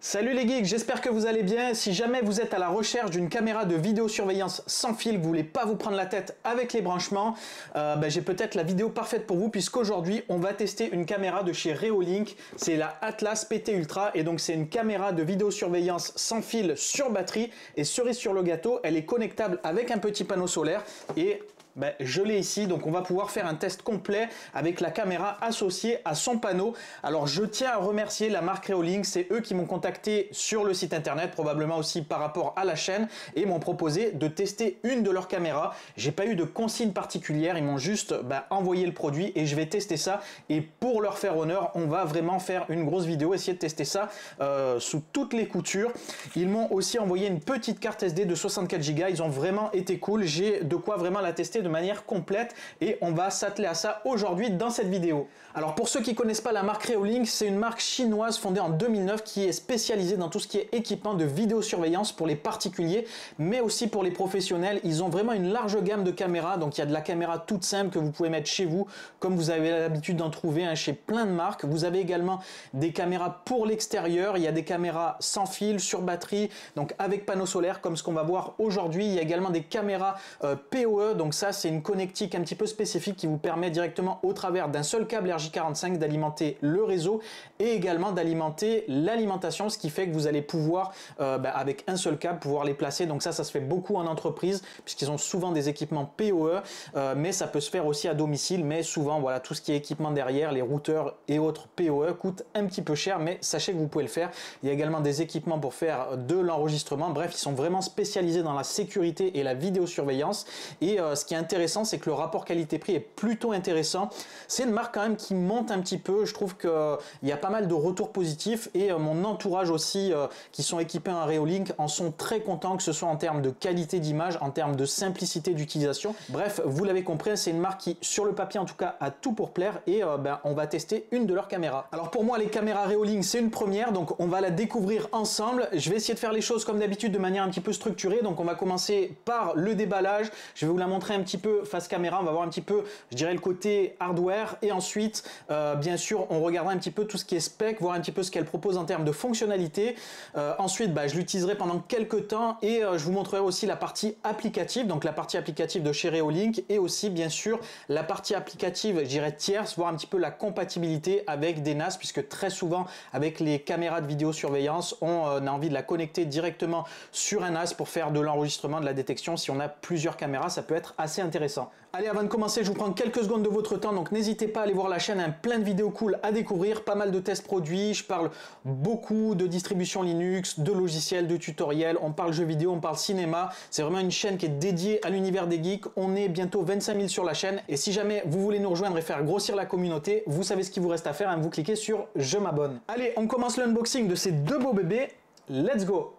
Salut les geeks, j'espère que vous allez bien. Si jamais vous êtes à la recherche d'une caméra de vidéosurveillance sans fil, que vous voulez pas vous prendre la tête avec les branchements, j'ai peut-être la vidéo parfaite pour vous, puisqu'aujourd'hui on va tester une caméra de chez Reolink. C'est la Atlas PT Ultra et donc c'est une caméra de vidéosurveillance sans fil sur batterie, et cerise sur le gâteau, elle est connectable avec un petit panneau solaire et je l'ai ici, donc on va pouvoir faire un test complet avec la caméra associée à son panneau. Alors je tiens à remercier la marque Reolink, c'est eux qui m'ont contacté sur le site internet, probablement aussi par rapport à la chaîne, et m'ont proposé de tester une de leurs caméras. J'ai pas eu de consigne particulière, ils m'ont juste envoyé le produit et je vais tester ça. Et pour leur faire honneur, on va vraiment faire une grosse vidéo, essayer de tester ça sous toutes les coutures. Ils m'ont aussi envoyé une petite carte SD de 64 Go, ils ont vraiment été cool, j'ai de quoi vraiment la tester de manière complète et on va s'atteler à ça aujourd'hui dans cette vidéo. Alors pour ceux qui connaissent pas la marque Reolink, c'est une marque chinoise fondée en 2009 qui est spécialisée dans tout ce qui est équipement de vidéosurveillance pour les particuliers mais aussi pour les professionnels. Ils ont vraiment une large gamme de caméras, donc il y a de la caméra toute simple que vous pouvez mettre chez vous comme vous avez l'habitude d'en trouver chez plein de marques. Vous avez également des caméras pour l'extérieur, il y a des caméras sans fil, sur batterie, donc avec panneau solaire comme ce qu'on va voir aujourd'hui. Il y a également des caméras PoE, donc ça c'est une connectique un petit peu spécifique qui vous permet directement au travers d'un seul câble RJ45 d'alimenter le réseau et également d'alimenter l'alimentation, ce qui fait que vous allez pouvoir avec un seul câble pouvoir les placer. Donc ça se fait beaucoup en entreprise puisqu'ils ont souvent des équipements PoE, mais ça peut se faire aussi à domicile, mais souvent voilà, tout ce qui est équipement derrière, les routeurs et autres PoE coûte un petit peu cher, mais sachez que vous pouvez le faire. Il y a également des équipements pour faire de l'enregistrement. Bref, ils sont vraiment spécialisés dans la sécurité et la vidéosurveillance, et ce qui est intéressant, c'est que le rapport qualité-prix est plutôt intéressant. C'est une marque quand même qui monte un petit peu. Je trouve qu'il y a pas mal de retours positifs et mon entourage aussi qui sont équipés en Reolink en sont très contents, que ce soit en termes de qualité d'image, en termes de simplicité d'utilisation. Bref, vous l'avez compris, c'est une marque qui, sur le papier en tout cas, a tout pour plaire et on va tester une de leurs caméras. Alors pour moi, les caméras Reolink, c'est une première, donc on va la découvrir ensemble. Je vais essayer de faire les choses comme d'habitude de manière un petit peu structurée. Donc on va commencer par le déballage. Je vais vous la montrer un petit peu face caméra, on va voir un petit peu, je dirais, le côté hardware et ensuite, bien sûr, on regardera un petit peu tout ce qui est spec, voir un petit peu ce qu'elle propose en termes de fonctionnalité. Ensuite, je l'utiliserai pendant quelques temps et je vous montrerai aussi la partie applicative, donc la partie applicative de chez Reolink et aussi, bien sûr, la partie applicative, je dirais, tierce, voir un petit peu la compatibilité avec des NAS, puisque très souvent, avec les caméras de vidéosurveillance, on a envie de la connecter directement sur un NAS pour faire de l'enregistrement, de la détection. Si on a plusieurs caméras, ça peut être assez intéressant. Allez, avant de commencer, je vous prends quelques secondes de votre temps, donc n'hésitez pas à aller voir la chaîne, plein de vidéos cool à découvrir, pas mal de tests produits, je parle beaucoup de distribution Linux, de logiciels, de tutoriels, on parle jeux vidéo, on parle cinéma. C'est vraiment une chaîne qui est dédiée à l'univers des geeks. On est bientôt 25 000 sur la chaîne et si jamais vous voulez nous rejoindre et faire grossir la communauté, vous savez ce qu'il vous reste à faire, vous cliquez sur je m'abonne. Allez, on commence l'unboxing de ces deux beaux bébés, let's go!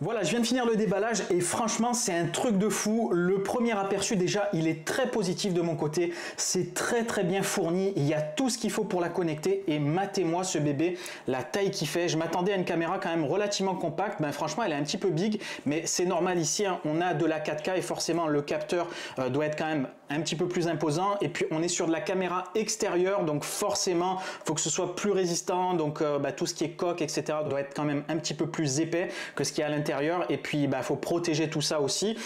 Voilà, je viens de finir le déballage et franchement c'est un truc de fou. Le premier aperçu déjà il est très positif de mon côté, c'est très bien fourni, il y a tout ce qu'il faut pour la connecter et matez-moi ce bébé, la taille qu'il fait. Je m'attendais à une caméra quand même relativement compacte, ben franchement elle est un petit peu big, mais c'est normal ici, hein. On a de la 4K et forcément le capteur doit être quand même un petit peu plus imposant, et puis on est sur de la caméra extérieure, donc forcément faut que ce soit plus résistant, donc tout ce qui est coque etc doit être quand même un petit peu plus épais que ce qu'il y a à l'intérieur, et puis faut protéger tout ça aussi,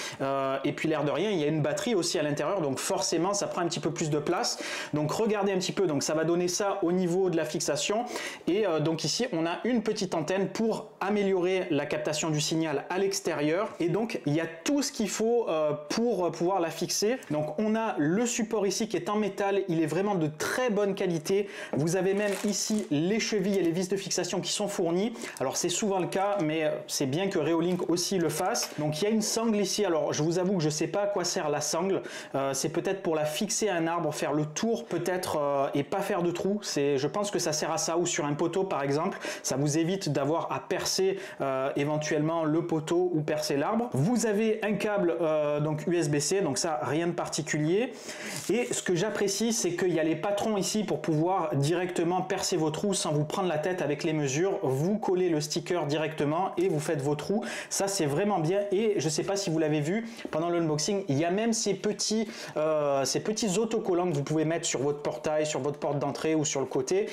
et puis l'air de rien il y a une batterie aussi à l'intérieur, donc forcément ça prend un petit peu plus de place. Donc regardez un petit peu, donc ça va donner ça au niveau de la fixation, et donc ici on a une petite antenne pour améliorer la captation du signal à l'extérieur, et donc il y a tout ce qu'il faut pour pouvoir la fixer. Donc on a le support ici qui est en métal, il est vraiment de très bonne qualité. Vous avez même ici les chevilles et les vis de fixation qui sont fournies. Alors c'est souvent le cas, mais c'est bien que Reolink aussi le fasse. Donc il y a une sangle ici. Alors je vous avoue que je sais pas à quoi sert la sangle. C'est peut-être pour la fixer à un arbre, faire le tour peut-être, et pas faire de trou. Je pense que ça sert à ça, ou sur un poteau par exemple. Ça vous évite d'avoir à percer éventuellement le poteau ou percer l'arbre. Vous avez un câble donc USB-C, donc ça rien de particulier. Et ce que j'apprécie, c'est qu'il y a les patrons ici pour pouvoir directement percer vos trous sans vous prendre la tête avec les mesures. Vous collez le sticker directement et vous faites vos trous. Ça c'est vraiment bien, et je sais pas si vous l'avez vu pendant l'unboxing, il y a même ces petits autocollants que vous pouvez mettre sur votre portail, sur votre porte d'entrée ou sur le côté,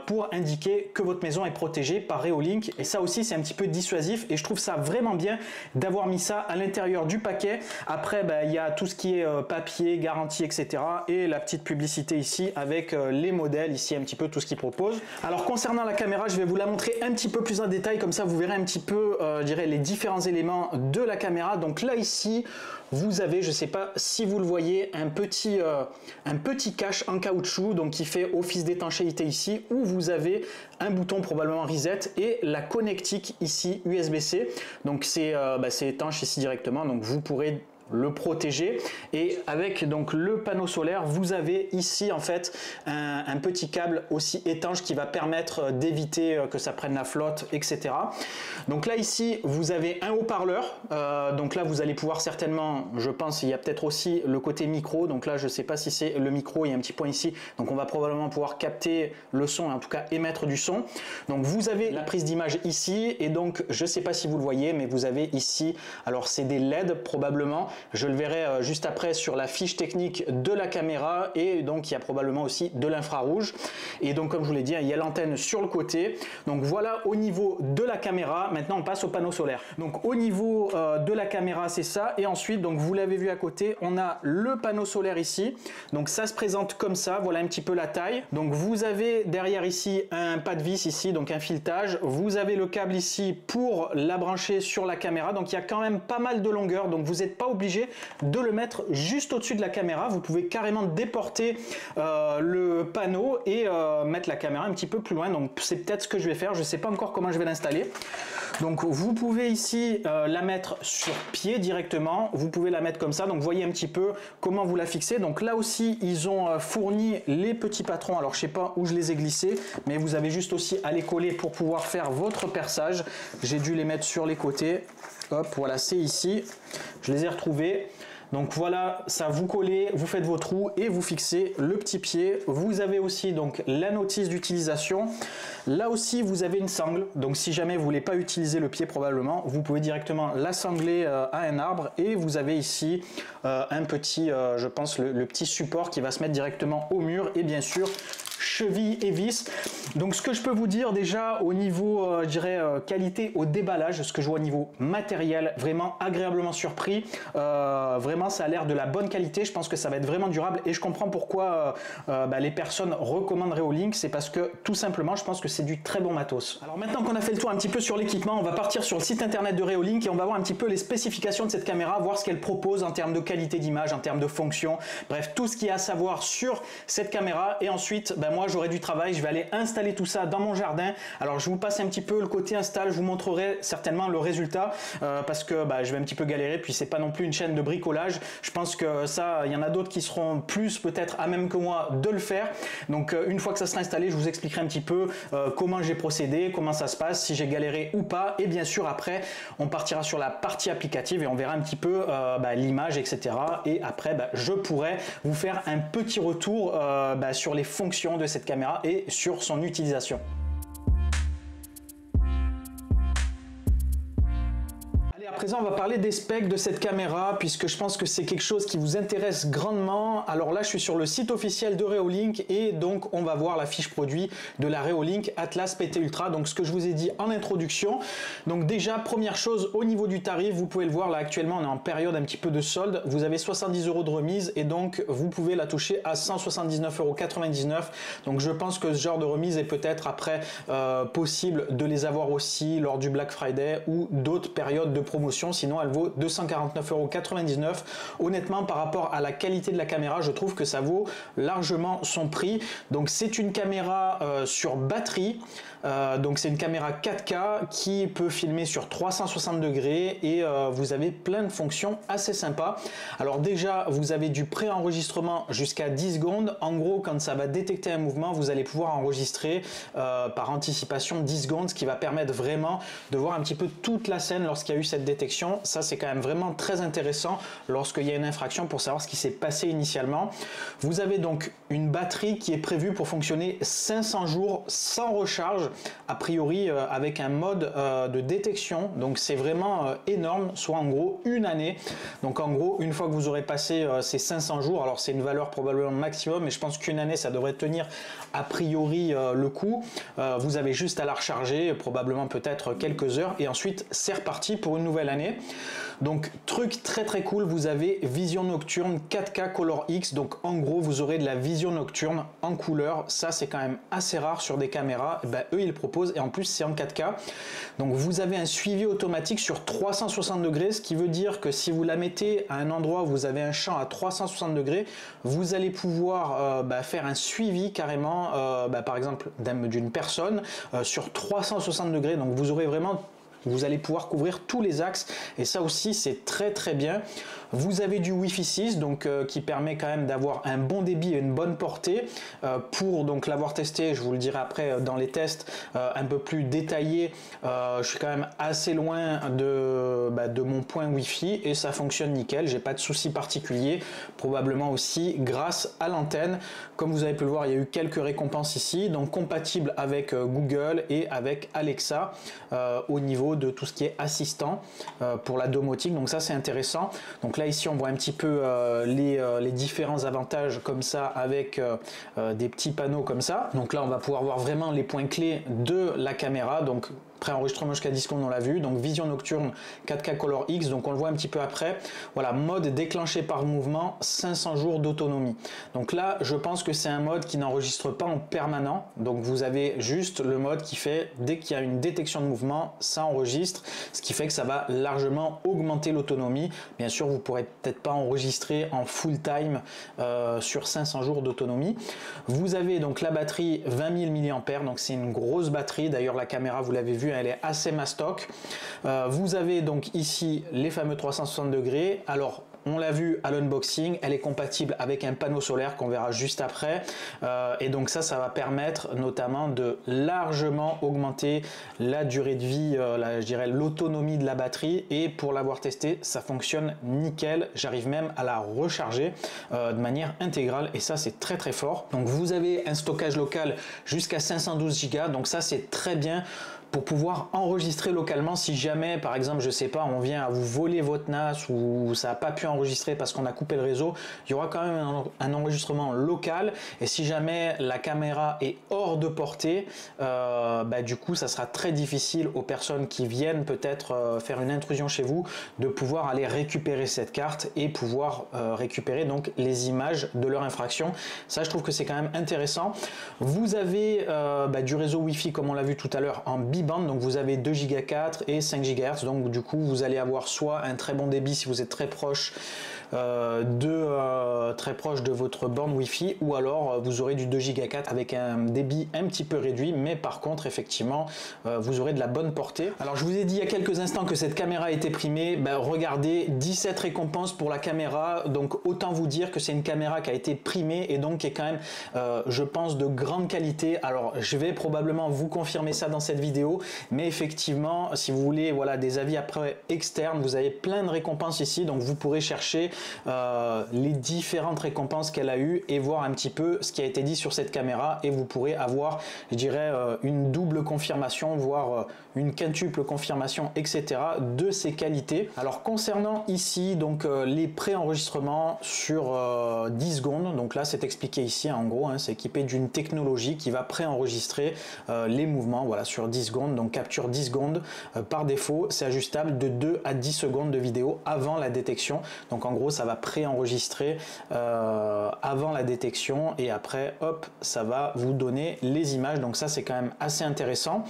pour indiquer que votre maison est protégée par Reolink. Et ça aussi c'est un petit peu dissuasif, et je trouve ça vraiment bien d'avoir mis ça à l'intérieur du paquet. Après il y a tout ce qui est papier, garantie etc, et la petite publicité ici avec les modèles ici, un petit peu tout ce qu'ils proposent. Alors concernant la caméra, je vais vous la montrer un petit peu plus en détail, comme ça vous verrez un petit peu je dirais les différents éléments de la caméra. Donc là ici vous avez, je sais pas si vous le voyez, un petit cache en caoutchouc, donc qui fait office d'étanchéité ici, où vous avez un bouton probablement reset et la connectique ici USB-C. Donc c'est étanche ici directement, donc vous pourrez le protéger. Et avec donc le panneau solaire, vous avez ici en fait un petit câble aussi étanche qui va permettre d'éviter que ça prenne la flotte etc. Donc là ici vous avez un haut-parleur, donc là vous allez pouvoir certainement, je pense il y a peut-être aussi le côté micro, donc là je sais pas si c'est le micro, il y a un petit point ici, donc on va probablement pouvoir capter le son et en tout cas émettre du son. Donc vous avez la prise d'image ici, et donc je sais pas si vous le voyez, mais vous avez ici, alors c'est des LED probablement, je le verrai juste après sur la fiche technique de la caméra, et donc il y a probablement aussi de l'infrarouge. Et donc comme je vous l'ai dit, il y a l'antenne sur le côté. Donc voilà au niveau de la caméra. Maintenant on passe au panneau solaire. Donc au niveau de la caméra c'est ça, et ensuite donc vous l'avez vu à côté, on a le panneau solaire ici. Donc ça se présente comme ça, voilà un petit peu la taille. Donc vous avez derrière ici un pas de vis ici, donc un filetage. Vous avez le câble ici pour la brancher sur la caméra, donc il y a quand même pas mal de longueur, donc vous n'êtes pas obligé de le mettre juste au-dessus de la caméra. Vous pouvez carrément déporter le panneau et mettre la caméra un petit peu plus loin. Donc c'est peut-être ce que je vais faire, je ne sais pas encore comment je vais l'installer. Donc vous pouvez ici la mettre sur pied directement, vous pouvez la mettre comme ça, donc voyez un petit peu comment vous la fixez. Donc là aussi ils ont fourni les petits patrons, alors je sais pas où je les ai glissés, mais vous avez juste aussi à les coller pour pouvoir faire votre perçage. J'ai dû les mettre sur les côtés, hop voilà, c'est ici, je les ai retrouvés. Donc voilà, ça vous collez, vous faites vos trous et vous fixez le petit pied. Vous avez aussi donc la notice d'utilisation. Là aussi vous avez une sangle, donc si jamais vous voulez pas utiliser le pied probablement, vous pouvez directement la sangler à un arbre, et vous avez ici un petit, je pense le petit support qui va se mettre directement au mur, et bien sûr cheville et vis. Donc ce que je peux vous dire déjà au niveau je dirais qualité au déballage, ce que je vois au niveau matériel, vraiment agréablement surpris. Vraiment ça a l'air de la bonne qualité, je pense que ça va être vraiment durable, et je comprends pourquoi les personnes recommandent Reolink, c'est parce que tout simplement je pense que c'est du très bon matos. Alors maintenant qu'on a fait le tour un petit peu sur l'équipement, on va partir sur le site internet de Reolink et on va voir un petit peu les spécifications de cette caméra, voir ce qu'elle propose en termes de qualité d'image, en termes de fonction, bref tout ce qu'il y a à savoir sur cette caméra. Et ensuite moi moi j'aurai du travail, je vais aller installer tout ça dans mon jardin. Alors je vous passe un petit peu le côté install, je vous montrerai certainement le résultat parce que je vais un petit peu galérer, puis c'est pas non plus une chaîne de bricolage. Je pense que ça, il y en a d'autres qui seront plus peut-être à même que moi de le faire. Donc une fois que ça sera installé, je vous expliquerai un petit peu comment j'ai procédé, comment ça se passe, si j'ai galéré ou pas, et bien sûr après on partira sur la partie applicative et on verra un petit peu l'image, etc. Et après je pourrai vous faire un petit retour sur les fonctions de cette caméra et sur son utilisation. À présent, on va parler des specs de cette caméra puisque je pense que c'est quelque chose qui vous intéresse grandement. Alors là, je suis sur le site officiel de Reolink et donc on va voir la fiche produit de la Reolink Atlas PT Ultra. Donc ce que je vous ai dit en introduction. Donc déjà, première chose au niveau du tarif, vous pouvez le voir là actuellement, on est en période un petit peu de solde. Vous avez 70 € de remise et donc vous pouvez la toucher à 179,99 €. Donc je pense que ce genre de remise est peut-être après possible de les avoir aussi lors du Black Friday ou d'autres périodes de promotion. Sinon elle vaut 249,99 €. Honnêtement, par rapport à la qualité de la caméra, je trouve que ça vaut largement son prix. Donc c'est une caméra sur batterie, donc c'est une caméra 4K qui peut filmer sur 360 degrés et vous avez plein de fonctions assez sympas. Alors déjà, vous avez du pré-enregistrement jusqu'à 10 secondes. En gros, quand ça va détecter un mouvement, vous allez pouvoir enregistrer par anticipation 10 secondes, ce qui va permettre vraiment de voir un petit peu toute la scène lorsqu'il y a eu cette détection. Ça, c'est quand même vraiment très intéressant lorsqu'il y a une infraction pour savoir ce qui s'est passé initialement. Vous avez donc une batterie qui est prévue pour fonctionner 500 jours sans recharge, a priori avec un mode de détection. Donc c'est vraiment énorme, soit en gros une année. Donc en gros, une fois que vous aurez passé ces 500 jours, alors c'est une valeur probablement maximum, mais je pense qu'une année, ça devrait tenir a priori le coup. Vous avez juste à la recharger, probablement peut-être quelques heures, et ensuite c'est reparti pour une nouvelle année. Donc truc très cool, vous avez vision nocturne 4K Color X. Donc en gros, vous aurez de la vision nocturne en couleur. Ça, c'est quand même assez rare sur des caméras. Eux, ils le proposent et en plus, c'est en 4K. Donc vous avez un suivi automatique sur 360 degrés, ce qui veut dire que si vous la mettez à un endroit où vous avez un champ à 360 degrés, vous allez pouvoir faire un suivi carrément, par exemple, d'une personne sur 360 degrés. Donc vous aurez vraiment... Vous allez pouvoir couvrir tous les axes et ça aussi c'est très bien. Vous avez du Wi-Fi 6 donc qui permet quand même d'avoir un bon débit et une bonne portée. Pour donc l'avoir testé, je vous le dirai après dans les tests un peu plus détaillés, je suis quand même assez loin de mon point Wi-Fi et ça fonctionne nickel. J'ai pas de soucis particuliers, probablement aussi grâce à l'antenne. Comme vous avez pu le voir, il y a eu quelques récompenses ici, donc compatible avec Google et avec Alexa au niveau de tout ce qui est assistant pour la domotique. Donc ça c'est intéressant. Donc là ici on voit un petit peu les différents avantages comme ça avec des petits panneaux comme ça. Donc là on va pouvoir voir vraiment les points clés de la caméra. Donc pré-enregistrement jusqu'à 10 secondes, on l'a vu. Donc vision nocturne 4K Color X, donc on le voit un petit peu après. Voilà, mode déclenché par mouvement, 500 jours d'autonomie. Donc là, je pense que c'est un mode qui n'enregistre pas en permanent. Donc vous avez juste le mode qui fait, dès qu'il y a une détection de mouvement, ça enregistre. Ce qui fait que ça va largement augmenter l'autonomie. Bien sûr, vous pourrez peut-être pas enregistrer en full time sur 500 jours d'autonomie. Vous avez donc la batterie 20 000 mAh, donc c'est une grosse batterie. D'ailleurs, la caméra, vous l'avez vu, elle est assez mastoc. Vous avez donc ici les fameux 360 degrés. Alors on l'a vu à l'unboxing, elle est compatible avec un panneau solaire qu'on verra juste après. Et donc ça va permettre notamment de largement augmenter la durée de vie, je dirais l'autonomie de la batterie. Et pour l'avoir testé, ça fonctionne nickel. J'arrive même à la recharger de manière intégrale et ça c'est très fort. Donc vous avez un stockage local jusqu'à 512 Go, donc ça c'est très bien pour pouvoir enregistrer localement si jamais par exemple je sais pas on vient à vous voler votre NAS ou ça n'a pas pu enregistrer parce qu'on a coupé le réseau, il y aura quand même un enregistrement local et si jamais la caméra est hors de portée du coup ça sera très difficile aux personnes qui viennent peut-être faire une intrusion chez vous de pouvoir aller récupérer cette carte et pouvoir récupérer donc les images de leur infraction. Ça je trouve que c'est quand même intéressant. Vous avez du réseau Wi-Fi comme on l'a vu tout à l'heure en bi-band, donc vous avez 2 Go 4 et 5 GHz, donc du coup vous allez avoir soit un très bon débit si vous êtes très proche très proche de votre borne Wi-Fi, ou alors vous aurez du 2 Go 4 avec un débit un petit peu réduit, mais par contre effectivement vous aurez de la bonne portée. Alors je vous ai dit il y a quelques instants que cette caméra a été primée, ben, regardez, 17 récompenses pour la caméra, donc autant vous dire que c'est une caméra qui a été primée et donc qui est quand même je pense de grande qualité. Alors je vais probablement vous confirmer ça dans cette vidéo, mais effectivement si vous voulez voilà des avis après externes, vous avez plein de récompenses ici, donc vous pourrez chercher les différentes récompenses qu'elle a eues et voir un petit peu ce qui a été dit sur cette caméra, et vous pourrez avoir, je dirais, une double confirmation, voire une quintuple confirmation, etc. de ses qualités. Alors concernant ici donc les pré-enregistrements sur 10 secondes, donc là c'est expliqué ici en gros, hein, c'est équipé d'une technologie qui va pré-enregistrer les mouvements, voilà, sur 10 secondes, donc capture 10 secondes par défaut, c'est ajustable de 2 à 10 secondes de vidéo avant la détection, donc en gros ça va pré-enregistrer avant la détection et après hop ça va vous donner les images, donc ça c'est quand même assez intéressant.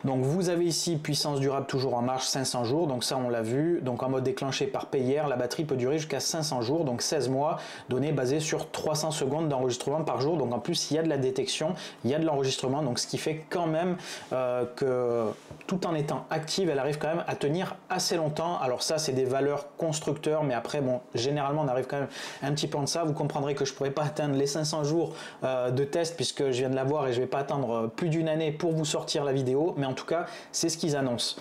Donc vous avez ici puissance durable toujours en marche 500 jours, donc ça on l'a vu, donc en mode déclenché par payeur, la batterie peut durer jusqu'à 500 jours, donc 16 mois, données basées sur 300 secondes d'enregistrement par jour, donc en plus il y a de la détection, il y a de l'enregistrement, donc ce qui fait quand même que tout en étant active, elle arrive quand même à tenir assez longtemps. Alors ça c'est des valeurs constructeurs, mais après bon, généralement on arrive quand même un petit peu en deçà. Vous comprendrez que je pourrais pas atteindre les 500 jours de test puisque je viens de l'avoir et je vais pas attendre plus d'une année pour vous sortir la vidéo, mais en tout cas c'est ce qu'ils annoncent.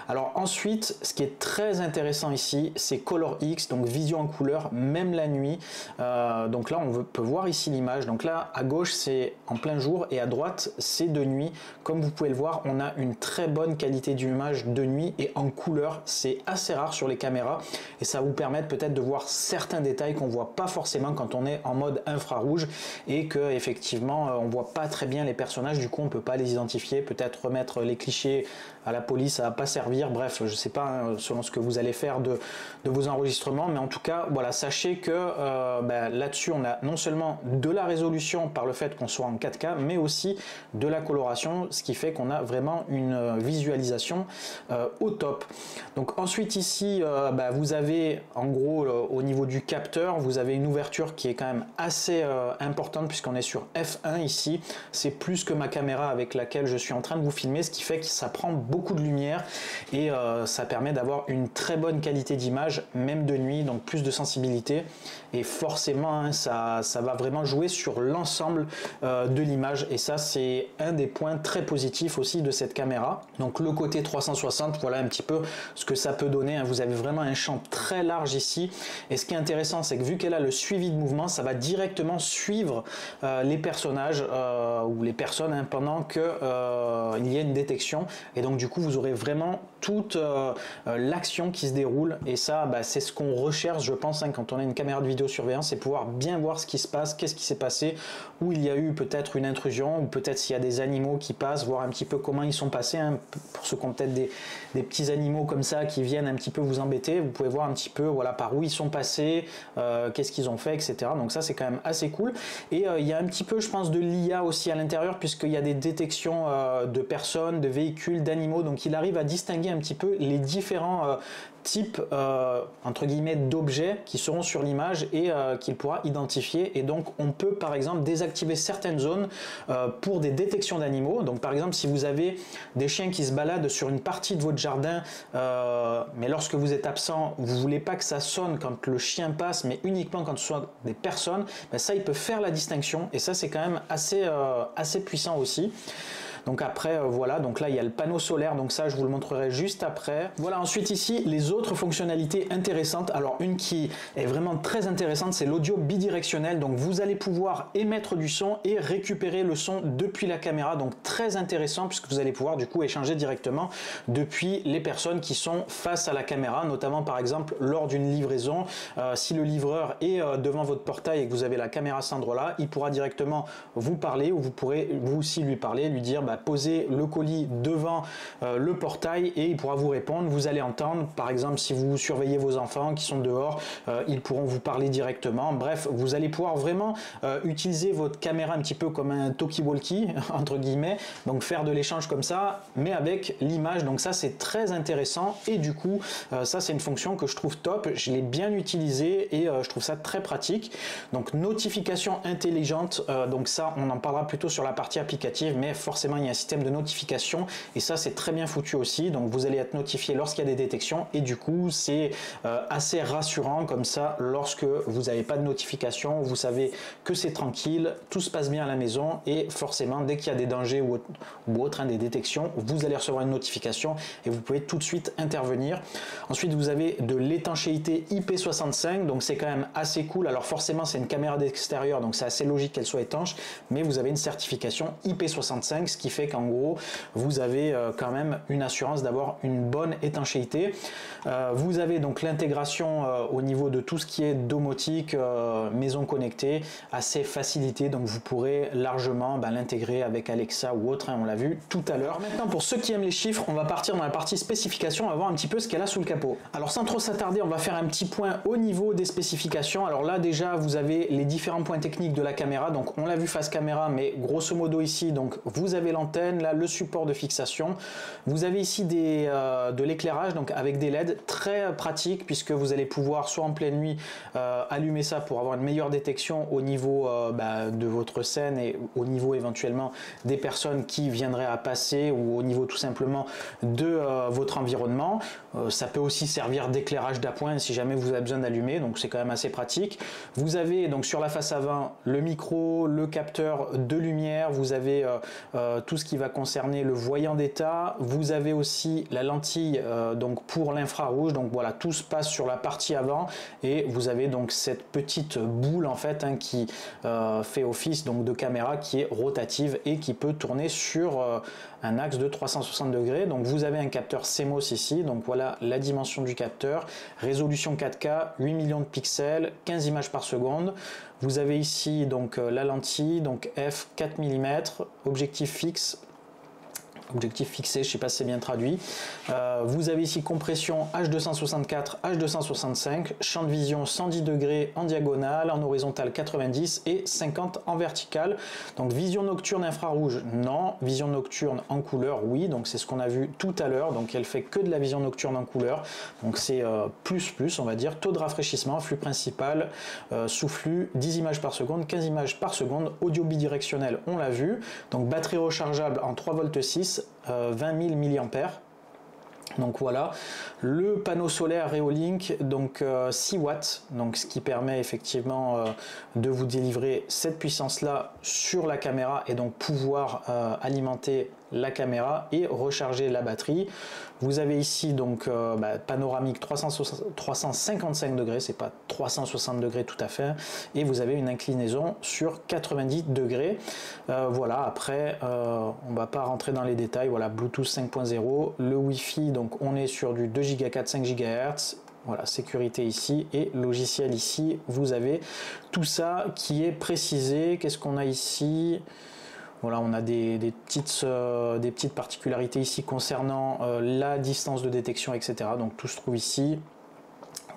Alors ensuite, ce qui est très intéressant ici, c'est Color X, donc vision en couleur, même la nuit. Donc là, on peut voir ici l'image. Donc là, à gauche, c'est en plein jour et à droite, c'est de nuit. Comme vous pouvez le voir, on a une très bonne qualité d'image de nuit et en couleur. C'est assez rare sur les caméras et ça va vous permettre peut-être de voir certains détails qu'on voit pas forcément quand on est en mode infrarouge et que effectivement, on voit pas très bien les personnages. Du coup, on peut pas les identifier. Peut-être remettre les clichés à la police, ça va pas servir. Bref, je sais pas hein, selon ce que vous allez faire de vos enregistrements, mais en tout cas voilà, sachez que là-dessus on a non seulement de la résolution par le fait qu'on soit en 4K, mais aussi de la coloration, ce qui fait qu'on a vraiment une visualisation au top. Donc ensuite ici vous avez en gros au niveau du capteur, vous avez une ouverture qui est quand même assez importante puisqu'on est sur f1 ici, c'est plus que ma caméra avec laquelle je suis en train de vous filmer, ce qui fait que ça prend beaucoup de lumière et ça permet d'avoir une très bonne qualité d'image même de nuit, donc plus de sensibilité et forcément hein, ça va vraiment jouer sur l'ensemble de l'image et ça c'est un des points très positifs aussi de cette caméra. Donc le côté 360, voilà un petit peu ce que ça peut donner, hein. Vous avez vraiment un champ très large ici et ce qui est intéressant c'est que vu qu'elle a le suivi de mouvement, ça va directement suivre les personnages ou les personnes hein, pendant que il y a une détection et donc du coup vous aurez vraiment toute l'action qui se déroule et ça c'est ce qu'on recherche je pense hein, quand on a une caméra de vidéosurveillance, c'est pouvoir bien voir ce qui se passe, qu'est-ce qui s'est passé, où il y a eu peut-être une intrusion ou peut-être s'il y a des animaux qui passent, voir un petit peu comment ils sont passés hein, pour ceux qui ont peut-être des petits animaux comme ça qui viennent un petit peu vous embêter, vous pouvez voir un petit peu voilà par où ils sont passés, qu'est-ce qu'ils ont fait, etc. Donc ça c'est quand même assez cool et il y a un petit peu je pense de l'IA aussi à l'intérieur puisqu'il y a des détections de personnes, de véhicules, d'animaux, donc il arrive à distinguer un petit peu les différents types entre guillemets d'objets qui seront sur l'image et qu'il pourra identifier et donc on peut par exemple désactiver certaines zones pour des détections d'animaux. Donc par exemple si vous avez des chiens qui se baladent sur une partie de votre jardin mais lorsque vous êtes absent, vous voulez pas que ça sonne quand le chien passe mais uniquement quand ce soit des personnes, ça il peut faire la distinction et ça c'est quand même assez puissant aussi. Donc après voilà, donc là il y a le panneau solaire, donc ça je vous le montrerai juste après. Voilà, ensuite ici les autres fonctionnalités intéressantes. Alors une qui est vraiment très intéressante, c'est l'audio bidirectionnel, donc vous allez pouvoir émettre du son et récupérer le son depuis la caméra, donc très intéressant puisque vous allez pouvoir du coup échanger directement depuis les personnes qui sont face à la caméra, notamment par exemple lors d'une livraison, si le livreur est devant votre portail et que vous avez la caméra à cet endroit là, il pourra directement vous parler ou vous pourrez vous aussi lui parler, lui dire poser le colis devant le portail et il pourra vous répondre. Vous allez entendre, par exemple, si vous surveillez vos enfants qui sont dehors, ils pourront vous parler directement. Bref, vous allez pouvoir vraiment utiliser votre caméra un petit peu comme un talkie-walkie, entre guillemets, donc faire de l'échange comme ça, mais avec l'image. Donc ça, c'est très intéressant et du coup, ça, c'est une fonction que je trouve top. Je l'ai bien utilisée et je trouve ça très pratique. Donc, notification intelligente, donc ça, on en parlera plutôt sur la partie applicative, mais forcément, il y a un système de notification et ça, c'est très bien foutu aussi. Donc, vous allez être notifié lorsqu'il y a des détections et du coup, c'est assez rassurant comme ça, lorsque vous n'avez pas de notification, vous savez que c'est tranquille, tout se passe bien à la maison et forcément, dès qu'il y a des dangers ou autre, des détections, vous allez recevoir une notification et vous pouvez tout de suite intervenir. Ensuite, vous avez de l'étanchéité IP65, donc c'est quand même assez cool. Alors forcément, c'est une caméra d'extérieur, donc c'est assez logique qu'elle soit étanche, mais vous avez une certification IP65, ce qui fait qu'en gros, vous avez quand même une assurance d'avoir une bonne étanchéité. Vous avez donc l'intégration au niveau de tout ce qui est domotique, maison connectée, assez facilité, donc vous pourrez largement l'intégrer avec Alexa ou autre, on l'a vu tout à l'heure. Maintenant, pour ceux qui aiment les chiffres, on va partir dans la partie spécification, on va voir un petit peu ce qu'elle a sous le capot. Alors sans trop s'attarder, on va faire un petit point au niveau des spécifications. Alors là déjà, vous avez les différents points techniques de la caméra, donc on l'a vu face caméra, mais grosso modo ici, donc vous avez l'antenne, là le support de fixation, vous avez ici de l'éclairage, donc avec des LED, très pratique puisque vous allez pouvoir soit en pleine nuit allumer ça pour avoir une meilleure détection au niveau de votre scène et au niveau éventuellement des personnes qui viendraient à passer ou au niveau tout simplement de votre environnement. Ça peut aussi servir d'éclairage d'appoint si jamais vous avez besoin d'allumer, donc c'est quand même assez pratique. Vous avez donc sur la face avant le micro, le capteur de lumière, vous avez tout ce qui va concerner le voyant d'état, vous avez aussi la lentille donc pour l'infrarouge, donc voilà, tout se passe sur la partie avant et vous avez donc cette petite boule en fait qui fait office donc de caméra qui est rotative et qui peut tourner sur un axe de 360 degrés. Donc vous avez un capteur CMOS ici, donc voilà la dimension du capteur, résolution 4K, 8 millions de pixels, 15 images par seconde. Vous avez ici donc la lentille, donc f 4 mm, objectif fixe, objectif fixé, je ne sais pas si c'est bien traduit. Vous avez ici compression H264, H265, champ de vision 110 degrés en diagonale, en horizontal 90 et 50 en vertical. Donc vision nocturne infrarouge, non. Vision nocturne en couleur, oui. Donc c'est ce qu'on a vu tout à l'heure. Donc elle fait que de la vision nocturne en couleur. Donc c'est plus, on va dire. Taux de rafraîchissement, flux principal, sous flux, 10 images par seconde, 15 images par seconde. Audio bidirectionnel, on l'a vu. Donc batterie rechargeable en 3,6 V, 20 000 mAh. Donc voilà, le panneau solaire Reolink, donc 6 watts, donc ce qui permet effectivement de vous délivrer cette puissance là sur la caméra et donc pouvoir alimenter la caméra et recharger la batterie. Vous avez ici donc panoramique 355 degrés, c'est pas 360 degrés tout à fait, et vous avez une inclinaison sur 90 degrés. Voilà, après on va pas rentrer dans les détails. Voilà, Bluetooth 5.0, le Wi-Fi, donc on est sur du 2 Go 4, 5 GHz. Voilà, sécurité ici et logiciel ici. Vous avez tout ça qui est précisé. Qu'est-ce qu'on a ici? Voilà, on a des petites particularités ici concernant la distance de détection, etc. Donc tout se trouve ici.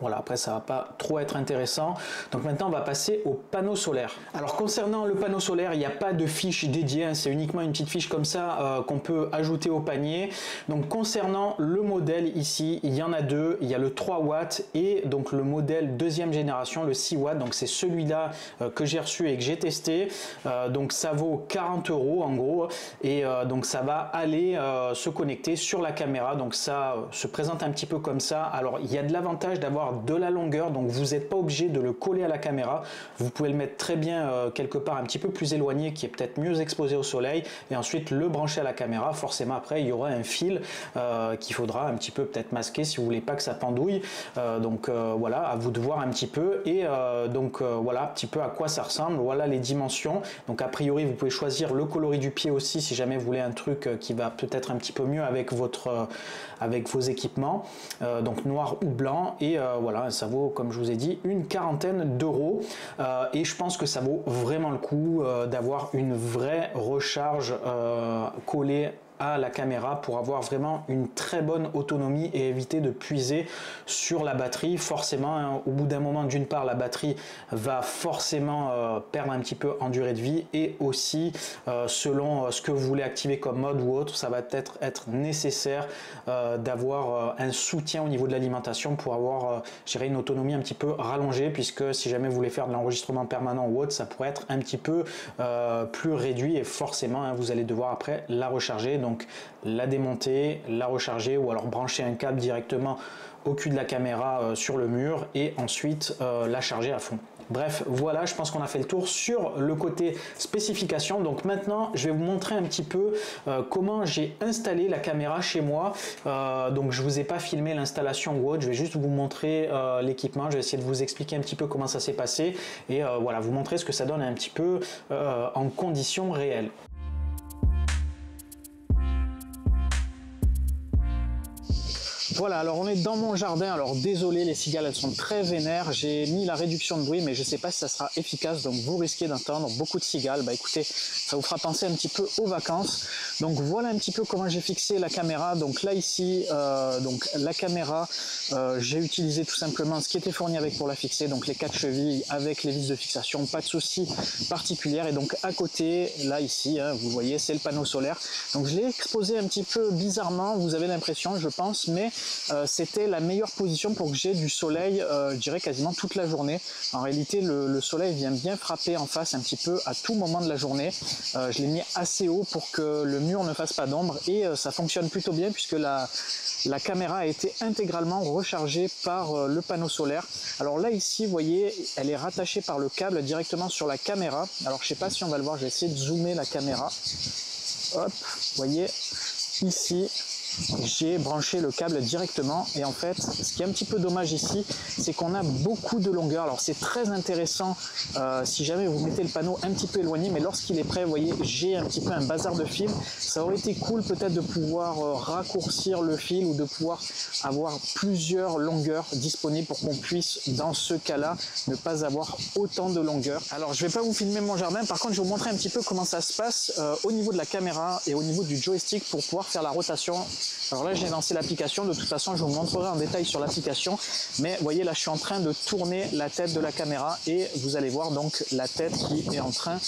Voilà, après ça va pas trop être intéressant. Donc maintenant on va passer au panneau solaire. Alors concernant le panneau solaire, il n'y a pas de fiche dédiée, hein, c'est uniquement une petite fiche comme ça qu'on peut ajouter au panier. Donc concernant le modèle ici, il y en a deux, il y a le 3 watts et donc le modèle deuxième génération, le 6 watts. Donc c'est celui-là que j'ai reçu et que j'ai testé. Donc ça vaut 40 € en gros et donc ça va aller se connecter sur la caméra. Donc ça se présente un petit peu comme ça. Alors il y a de l'avantage d'avoir de la longueur, donc vous n'êtes pas obligé de le coller à la caméra, vous pouvez le mettre très bien quelque part un petit peu plus éloigné qui est peut-être mieux exposé au soleil et ensuite le brancher à la caméra. Forcément après il y aura un fil qu'il faudra un petit peu peut-être masquer si vous voulez pas que ça pendouille. Donc voilà, à vous de voir un petit peu et voilà un petit peu à quoi ça ressemble. Voilà les dimensions. Donc a priori vous pouvez choisir le coloris du pied aussi si jamais vous voulez un truc qui va peut-être un petit peu mieux avec vos équipements, donc noir ou blanc. Et voilà, ça vaut, comme je vous ai dit, une quarantaine d'euros. Et je pense que ça vaut vraiment le coup d'avoir une vraie recharge collée à la caméra pour avoir vraiment une très bonne autonomie et éviter de puiser sur la batterie. Forcément, hein, au bout d'un moment, d'une part, la batterie va forcément perdre un petit peu en durée de vie, et aussi selon ce que vous voulez activer comme mode ou autre, ça va peut-être être nécessaire d'avoir un soutien au niveau de l'alimentation pour avoir une autonomie un petit peu rallongée, puisque si jamais vous voulez faire de l'enregistrement permanent ou autre, ça pourrait être un petit peu plus réduit, et forcément hein, vous allez devoir après la recharger. Donc la démonter, la recharger, ou alors brancher un câble directement au cul de la caméra sur le mur, et ensuite la charger à fond. Bref, voilà, je pense qu'on a fait le tour sur le côté spécification. Donc maintenant, je vais vous montrer un petit peu comment j'ai installé la caméra chez moi. Donc je vous ai pas filmé l'installation ou autre, je vais juste vous montrer l'équipement. Je vais essayer de vous expliquer un petit peu comment ça s'est passé, et voilà, vous montrer ce que ça donne un petit peu en conditions réelles. Voilà, alors on est dans mon jardin. Alors désolé, les cigales, elles sont très vénères. J'ai mis la réduction de bruit, mais je ne sais pas si ça sera efficace, donc vous risquez d'entendre beaucoup de cigales. Bah écoutez, ça vous fera penser un petit peu aux vacances. Donc voilà un petit peu comment j'ai fixé la caméra. Donc là ici, donc la caméra, j'ai utilisé tout simplement ce qui était fourni avec pour la fixer, donc les 4 chevilles avec les vis de fixation, pas de souci particulier. Et donc à côté, là ici, hein, vous voyez, c'est le panneau solaire. Donc je l'ai exposé un petit peu bizarrement, vous avez l'impression, je pense, mais c'était la meilleure position pour que j'ai du soleil, je dirais quasiment toute la journée. En réalité, le soleil vient bien frapper en face un petit peu à tout moment de la journée. Je l'ai mis assez haut pour que le mur ne fasse pas d'ombre, et ça fonctionne plutôt bien puisque la caméra a été intégralement rechargée par le panneau solaire. Alors là ici, vous voyez, elle est rattachée par le câble directement sur la caméra. Alors je sais pas si on va le voir, je vais essayer de zoomer la caméra. Hop, vous voyez, ici j'ai branché le câble directement, et en fait ce qui est un petit peu dommage ici, c'est qu'on a beaucoup de longueur. Alors c'est très intéressant si jamais vous mettez le panneau un petit peu éloigné, mais lorsqu'il est prêt, vous voyez, j'ai un petit peu un bazar de fil. Ça aurait été cool peut-être de pouvoir raccourcir le fil, ou de pouvoir avoir plusieurs longueurs disponibles pour qu'on puisse dans ce cas-là ne pas avoir autant de longueur. Alors je vais pas vous filmer mon jardin, par contre je vais vous montrer un petit peu comment ça se passe au niveau de la caméra et au niveau du joystick pour pouvoir faire la rotation. Alors là j'ai lancé l'application, de toute façon je vous montrerai en détail sur l'application, mais vous voyez là je suis en train de tourner la tête de la caméra, et vous allez voir donc la tête qui est en train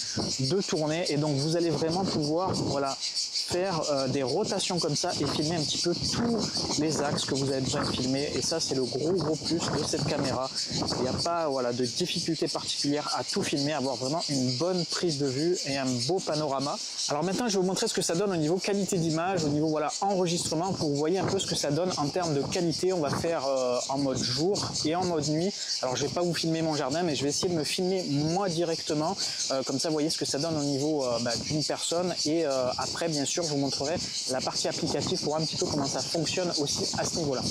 de tourner, et donc vous allez vraiment pouvoir, voilà, faire des rotations comme ça et filmer un petit peu tous les axes que vous avez besoin de filmer. Et ça c'est le gros plus de cette caméra. Il n'y a pas, voilà, de difficulté particulière à tout filmer, à avoir vraiment une bonne prise de vue et un beau panorama. Alors maintenant je vais vous montrer ce que ça donne au niveau qualité d'image, au niveau, voilà, enregistrement, pour que vous voyez un peu ce que ça donne en termes de qualité. On va faire en mode jour et en mode nuit. Alors je vais pas vous filmer mon jardin, mais je vais essayer de me filmer moi directement, comme ça vous voyez ce que ça donne au niveau d'une personne, et après bien sûr je vous montrerai la partie applicative pour voir un petit peu comment ça fonctionne aussi à ce niveau-là.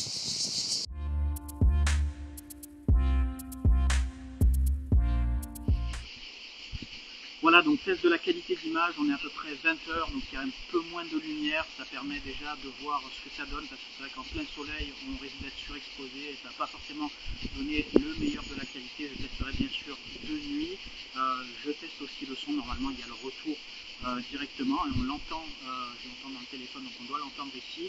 Voilà, donc test de la qualité d'image, on est à peu près 20 heures, donc il y a un peu moins de lumière, ça permet déjà de voir ce que ça donne, parce que c'est vrai qu'en plein soleil, on risque d'être surexposé, et ça va pas forcément donner le meilleur de la qualité. Je testerai bien sûr de nuit, je teste aussi le son, normalement il y a le retour directement, et on l'entend, je l'entends dans le téléphone, donc on doit l'entendre ici,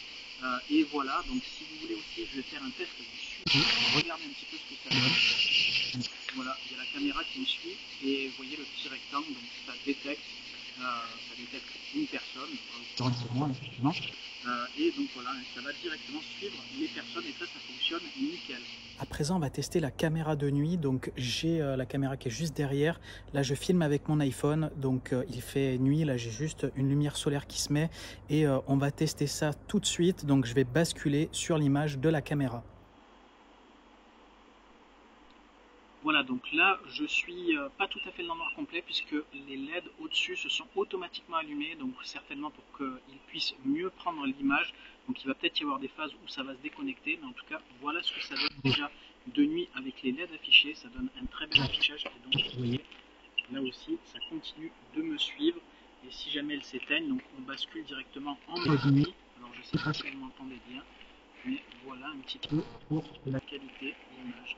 et voilà. Donc si vous voulez aussi, je vais faire un test du suivi, regardez un petit peu ce que ça donne. Voilà, il y a la caméra qui me suit, et vous voyez le petit rectangle, donc ça détecte une personne, effectivement. Et donc voilà, ça va directement suivre les personnes, et ça fonctionne nickel. À présent, on va tester la caméra de nuit. Donc j'ai la caméra qui est juste derrière. Là, je filme avec mon iPhone, donc il fait nuit. Là, j'ai juste une lumière solaire qui se met, et on va tester ça tout de suite. Donc je vais basculer sur l'image de la caméra. Voilà, donc là je suis pas tout à fait dans le noir complet, puisque les LED au-dessus se sont automatiquement allumés, donc certainement pour qu'ils puissent mieux prendre l'image. Donc il va peut-être y avoir des phases où ça va se déconnecter, mais en tout cas voilà ce que ça donne déjà de nuit avec les LED affichés. Ça donne un très bel affichage, et donc vous voyez là aussi ça continue de me suivre. Et si jamais elle s'éteigne, donc on bascule directement en mode nuit. Alors je sais pas si vous m'entendez bien. Mais voilà un petit peu pour la qualité d'image.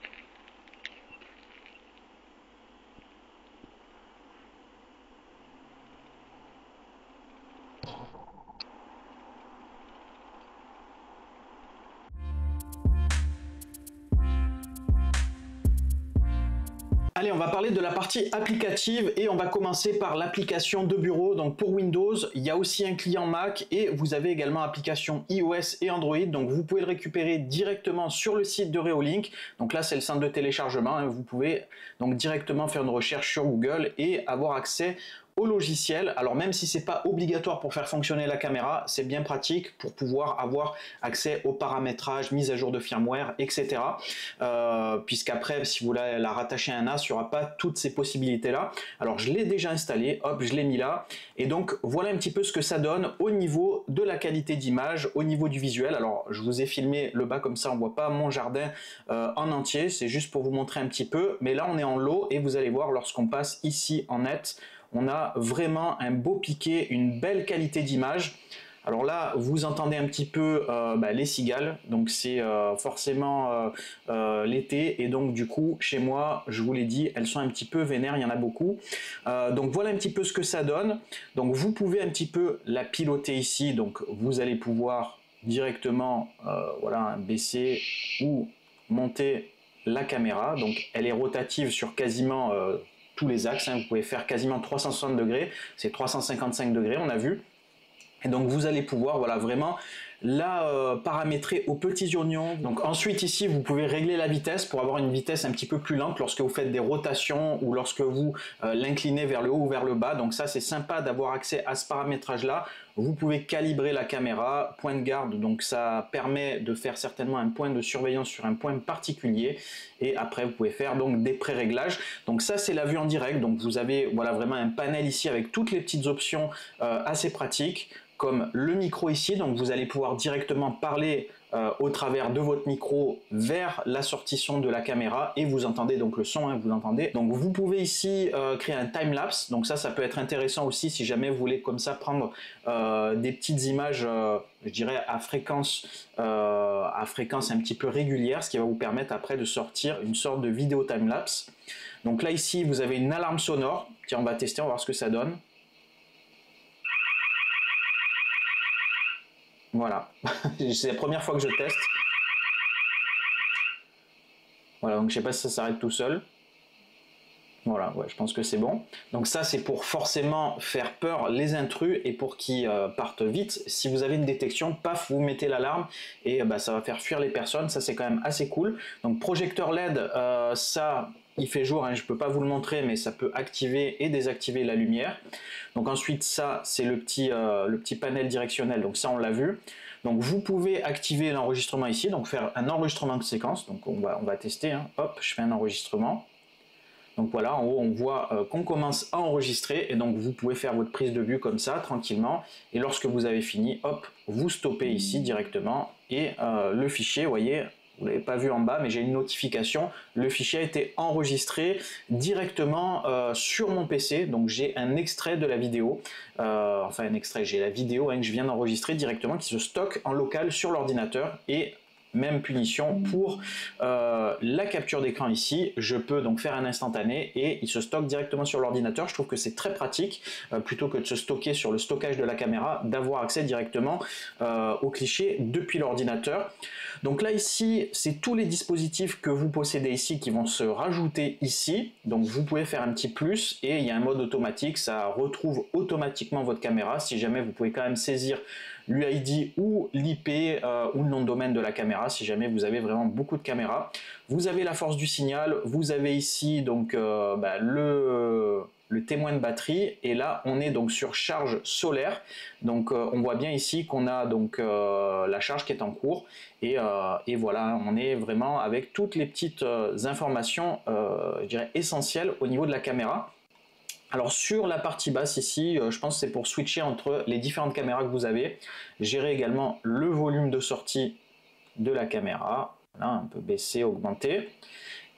Allez, on va parler de la partie applicative et on va commencer par l'application de bureau. Donc pour Windows, il y a aussi un client Mac et vous avez également application iOS et Android. Donc vous pouvez le récupérer directement sur le site de Reolink. Donc là, c'est le centre de téléchargement, hein. Vous pouvez donc directement faire une recherche sur Google et avoir accès au logiciel. Alors même si c'est pas obligatoire pour faire fonctionner la caméra, c'est bien pratique pour pouvoir avoir accès au paramétrage, mise à jour de firmware, etc. Puisqu'après, si vous la rattachez à un NAS, il n'y aura pas toutes ces possibilités-là. Alors je l'ai déjà installé, hop, je l'ai mis là. Et donc voilà un petit peu ce que ça donne au niveau de la qualité d'image, au niveau du visuel. Alors je vous ai filmé le bas comme ça, on ne voit pas mon jardin en entier, c'est juste pour vous montrer un petit peu. Mais là on est en low et vous allez voir lorsqu'on passe ici en net, on a vraiment un beau piqué, une belle qualité d'image. Alors là, vous entendez un petit peu les cigales, donc c'est forcément l'été, et donc du coup, chez moi, je vous l'ai dit, elles sont un petit peu vénères, il y en a beaucoup. Donc voilà un petit peu ce que ça donne. Donc vous pouvez un petit peu la piloter ici, donc vous allez pouvoir directement voilà, baisser ou monter la caméra. Donc elle est rotative sur quasiment tous les axes, hein. Vous pouvez faire quasiment 360 degrés, c'est 355 degrés, on a vu. Et donc vous allez pouvoir voilà, vraiment la paramétrer aux petits oignons. Donc ensuite ici vous pouvez régler la vitesse pour avoir une vitesse un petit peu plus lente lorsque vous faites des rotations ou lorsque vous l'inclinez vers le haut ou vers le bas. Donc ça c'est sympa d'avoir accès à ce paramétrage là. Vous pouvez calibrer la caméra, point de garde, donc ça permet de faire certainement un point de surveillance sur un point particulier. Et après vous pouvez faire donc des pré-réglages. Donc ça c'est la vue en direct, donc vous avez voilà, vraiment un panel ici avec toutes les petites options assez pratiques, comme le micro ici, donc vous allez pouvoir directement parler au travers de votre micro vers la sortie son de la caméra et vous entendez donc le son, hein, vous l'entendez. Donc vous pouvez ici créer un time-lapse, donc ça peut être intéressant aussi si jamais vous voulez comme ça prendre des petites images, je dirais à fréquence un petit peu régulière, ce qui va vous permettre après de sortir une sorte de vidéo time-lapse. Donc là ici vous avez une alarme sonore, tiens on va tester, on va voir ce que ça donne. Voilà, c'est la première fois que je teste. Voilà, donc je sais pas si ça s'arrête tout seul. Voilà, ouais, je pense que c'est bon. Donc ça, c'est pour forcément faire peur les intrus et pour qu'ils partent vite. Si vous avez une détection, paf, vous mettez l'alarme et ça va faire fuir les personnes. Ça, c'est quand même assez cool. Donc projecteur LED, ça, il fait jour, hein, je ne peux pas vous le montrer, mais ça peut activer et désactiver la lumière. Donc ensuite, ça, c'est le petit panel directionnel. Donc ça, on l'a vu. Donc vous pouvez activer l'enregistrement ici, donc faire un enregistrement de séquence. Donc on va tester, hein. Hop, je fais un enregistrement. Donc voilà, en haut, on voit qu'on commence à enregistrer et donc vous pouvez faire votre prise de vue comme ça, tranquillement. Et lorsque vous avez fini, hop, vous stoppez ici directement et le fichier, vous voyez, vous ne l'avez pas vu en bas, mais j'ai une notification. Le fichier a été enregistré directement sur mon PC. Donc j'ai un extrait de la vidéo. Enfin un extrait, j'ai la vidéo que je viens d'enregistrer directement qui se stocke en local sur l'ordinateur. Et même punition pour la capture d'écran ici. Je peux donc faire un instantané et il se stocke directement sur l'ordinateur. Je trouve que c'est très pratique plutôt que de se stocker sur le stockage de la caméra, d'avoir accès directement au cliché depuis l'ordinateur. Donc là ici, c'est tous les dispositifs que vous possédez ici qui vont se rajouter ici. Donc vous pouvez faire un petit plus et il y a un mode automatique, ça retrouve automatiquement votre caméra. Si jamais vous pouvez quand même saisir l'UID ou l'IP ou le nom de domaine de la caméra si jamais vous avez vraiment beaucoup de caméras. Vous avez la force du signal, vous avez ici donc le témoin de batterie et là on est donc sur charge solaire. Donc on voit bien ici qu'on a donc la charge qui est en cours et voilà, on est vraiment avec toutes les petites informations je dirais essentielles au niveau de la caméra. Alors sur la partie basse ici, je pense que c'est pour switcher entre les différentes caméras que vous avez. Gérer également le volume de sortie de la caméra. Voilà, un peu baisser, augmenter.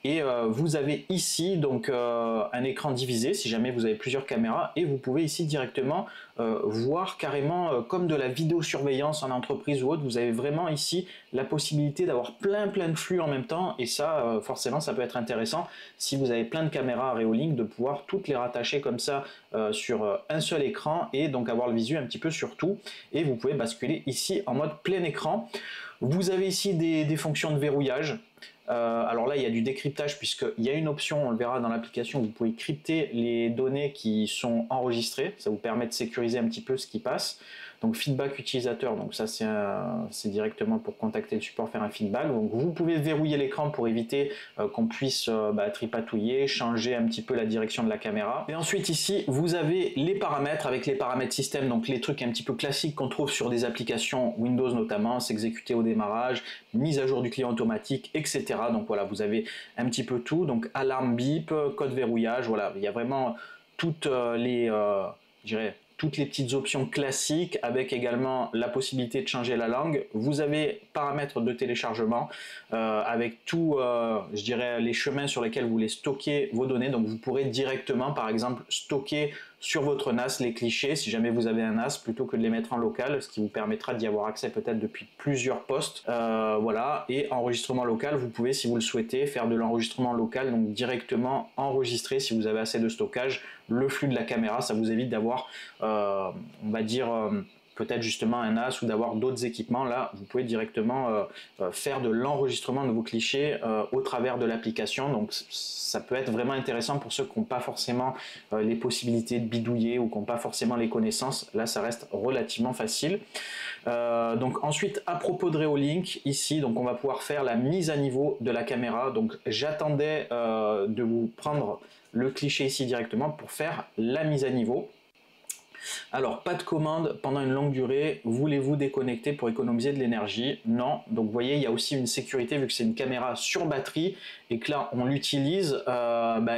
et vous avez ici donc un écran divisé si jamais vous avez plusieurs caméras, et vous pouvez ici directement voir carrément comme de la vidéosurveillance en entreprise ou autre. Vous avez vraiment ici la possibilité d'avoir plein de flux en même temps, et ça forcément ça peut être intéressant si vous avez plein de caméras à Reolink, de pouvoir toutes les rattacher comme ça sur un seul écran, et donc avoir le visu un petit peu sur tout. Et vous pouvez basculer ici en mode plein écran. Vous avez ici des fonctions de verrouillage. Alors là, il y a du décryptage, puisqu'il y a une option, on le verra dans l'application, vous pouvez crypter les données qui sont enregistrées. Ça vous permet de sécuriser un petit peu ce qui passe. Donc feedback utilisateur, donc ça c'est directement pour contacter le support, faire un feedback. Donc vous pouvez verrouiller l'écran pour éviter qu'on puisse tripatouiller, changer un petit peu la direction de la caméra. Et ensuite ici, vous avez les paramètres avec les paramètres système, donc les trucs un petit peu classiques qu'on trouve sur des applications Windows notamment, s'exécuter au démarrage, mise à jour du client automatique, etc. Donc voilà, vous avez un petit peu tout, donc alarme bip, code verrouillage, voilà, il y a vraiment toutes toutes les petites options classiques, avec également la possibilité de changer la langue. Vous avez paramètres de téléchargement avec tout, je dirais, les chemins sur lesquels vous voulez stocker vos données. Donc vous pourrez directement, par exemple, stocker sur votre NAS les clichés, si jamais vous avez un NAS, plutôt que de les mettre en local, ce qui vous permettra d'y avoir accès peut-être depuis plusieurs postes. Voilà, et enregistrement local, vous pouvez, si vous le souhaitez, faire de l'enregistrement local, donc directement enregistrer, si vous avez assez de stockage, le flux de la caméra. Ça vous évite d'avoir, on va dire, peut-être justement un NAS ou d'avoir d'autres équipements. Là, vous pouvez directement faire de l'enregistrement de vos clichés au travers de l'application. Donc ça peut être vraiment intéressant pour ceux qui n'ont pas forcément les possibilités de bidouiller ou qui n'ont pas forcément les connaissances. Là, ça reste relativement facile. Donc ensuite, à propos de Reolink, ici, donc on va pouvoir faire la mise à niveau de la caméra. Donc j'attendais de vous prendre le cliché ici directement pour faire la mise à niveau. Alors, pas de commande pendant une longue durée. Voulez-vous déconnecter pour économiser de l'énergie? Non. Donc, vous voyez, il y a aussi une sécurité, vu que c'est une caméra sur batterie et que là, on l'utilise.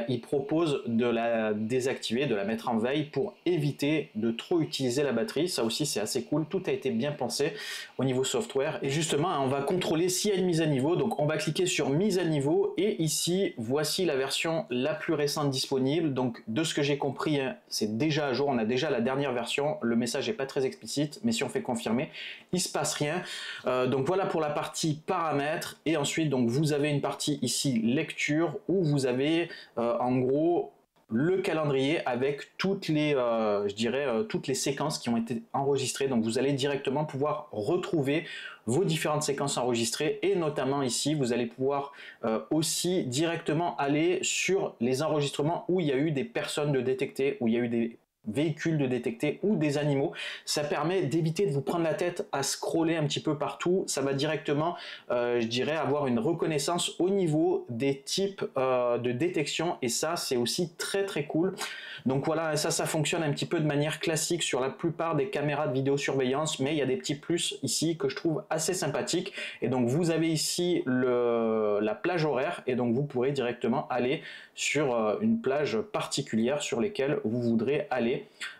Il propose de la désactiver, de la mettre en veille pour éviter de trop utiliser la batterie. Ça aussi, c'est assez cool. Tout a été bien pensé au niveau software. Et justement, on va contrôler s'il y a une mise à niveau. Donc, on va cliquer sur mise à niveau. Et ici, voici la version la plus récente disponible. Donc, de ce que j'ai compris, hein, c'est déjà à jour. On a déjà la dernière version. Le message n'est pas très explicite, mais si on fait confirmer, il se passe rien. Donc voilà pour la partie paramètres. Et ensuite, donc vous avez une partie ici lecture, où vous avez en gros le calendrier avec toutes les, je dirais, toutes les séquences qui ont été enregistrées. Donc vous allez directement pouvoir retrouver vos différentes séquences enregistrées, et notamment ici, vous allez pouvoir aussi directement aller sur les enregistrements où il y a eu des personnes de détecter, où il y a eu des véhicules de détecter ou des animaux. Ça permet d'éviter de vous prendre la tête à scroller un petit peu partout. Ça va directement, je dirais, avoir une reconnaissance au niveau des types de détection, et ça, c'est aussi très cool. Donc voilà, ça fonctionne un petit peu de manière classique sur la plupart des caméras de vidéosurveillance, mais il y a des petits plus ici que je trouve assez sympathiques. Et donc vous avez ici la plage horaire, et donc vous pourrez directement aller sur une plage particulière sur lesquelles vous voudrez aller.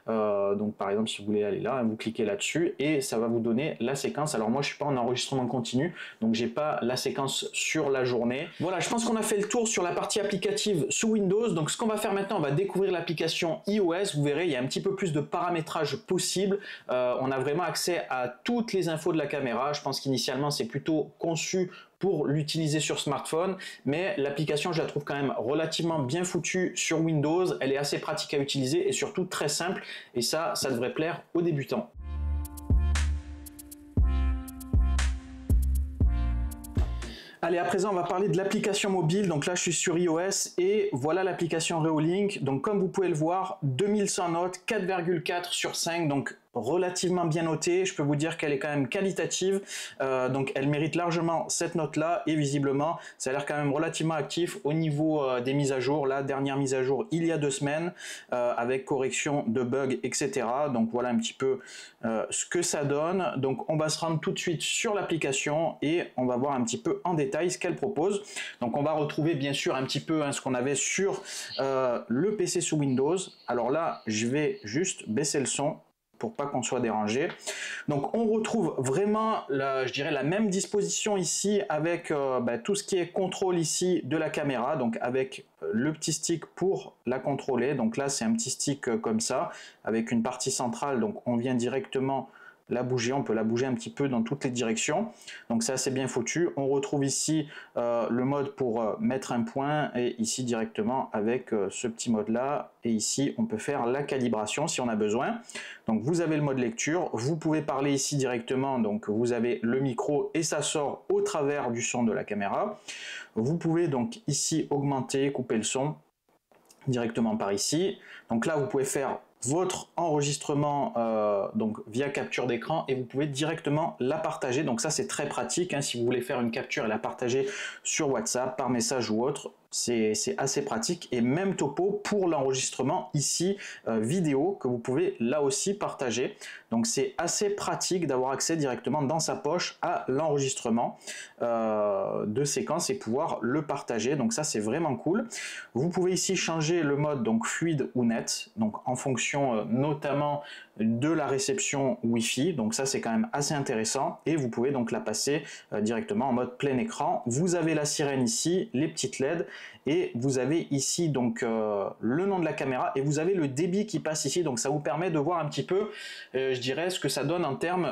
Donc par exemple, si vous voulez aller là, vous cliquez là-dessus et ça va vous donner la séquence. Alors moi, je suis pas en enregistrement continu, donc j'ai pas la séquence sur la journée. Voilà, je pense qu'on a fait le tour sur la partie applicative sous Windows. Donc ce qu'on va faire maintenant, on va découvrir l'application iOS. Vous verrez, il y a un petit peu plus de paramétrage possible. On a vraiment accès à toutes les infos de la caméra. Je pense qu'initialement, c'est plutôt conçu pour l'utiliser sur smartphone, mais l'application, je la trouve quand même relativement bien foutue sur Windows. Elle est assez pratique à utiliser et surtout très simple, et ça devrait plaire aux débutants. Allez, à présent, on va parler de l'application mobile. Donc là, je suis sur iOS et voilà l'application Reolink. Donc comme vous pouvez le voir, 2100 notes, 4,4 sur 5, donc relativement bien notée. Je peux vous dire qu'elle est quand même qualitative, donc elle mérite largement cette note là, et visiblement ça a l'air quand même relativement actif au niveau des mises à jour. La dernière mise à jour il y a 2 semaines avec correction de bugs, etc. Donc voilà un petit peu ce que ça donne. Donc on va se rendre tout de suite sur l'application et on va voir un petit peu en détail ce qu'elle propose. Donc on va retrouver bien sûr un petit peu ce qu'on avait sur le PC sous Windows. Alors là, je vais juste baisser le son. pour pas qu'on soit dérangé. Donc on retrouve vraiment, je dirais, la même disposition ici avec tout ce qui est contrôle ici de la caméra, donc avec le petit stick pour la contrôler. Donc là c'est un petit stick comme ça, avec une partie centrale, donc on vient directement la bouger, on peut la bouger un petit peu dans toutes les directions, donc c'est assez bien foutu. On retrouve ici le mode pour mettre un point, et ici directement avec ce petit mode là, et ici on peut faire la calibration si on a besoin. Donc vous avez le mode lecture, vous pouvez parler ici directement, donc vous avez le micro et ça sort au travers du son de la caméra. Vous pouvez donc ici augmenter, couper le son directement par ici. Donc là vous pouvez faire votre enregistrement donc via capture d'écran, et vous pouvez directement la partager. Donc ça c'est très pratique hein, si vous voulez faire une capture et la partager sur WhatsApp, par message ou autre. C'est assez pratique. Et même topo pour l'enregistrement ici vidéo, que vous pouvez là aussi partager. Donc c'est assez pratique d'avoir accès directement dans sa poche à l'enregistrement de séquence et pouvoir le partager. Donc ça c'est vraiment cool. Vous pouvez ici changer le mode donc fluide ou net, donc en fonction notamment de la réception Wi-Fi. Donc ça c'est quand même assez intéressant, et vous pouvez donc la passer directement en mode plein écran. Vous avez la sirène ici, les petites LED, et vous avez ici donc le nom de la caméra, et vous avez le débit qui passe ici. Donc ça vous permet de voir un petit peu je dirais ce que ça donne en termes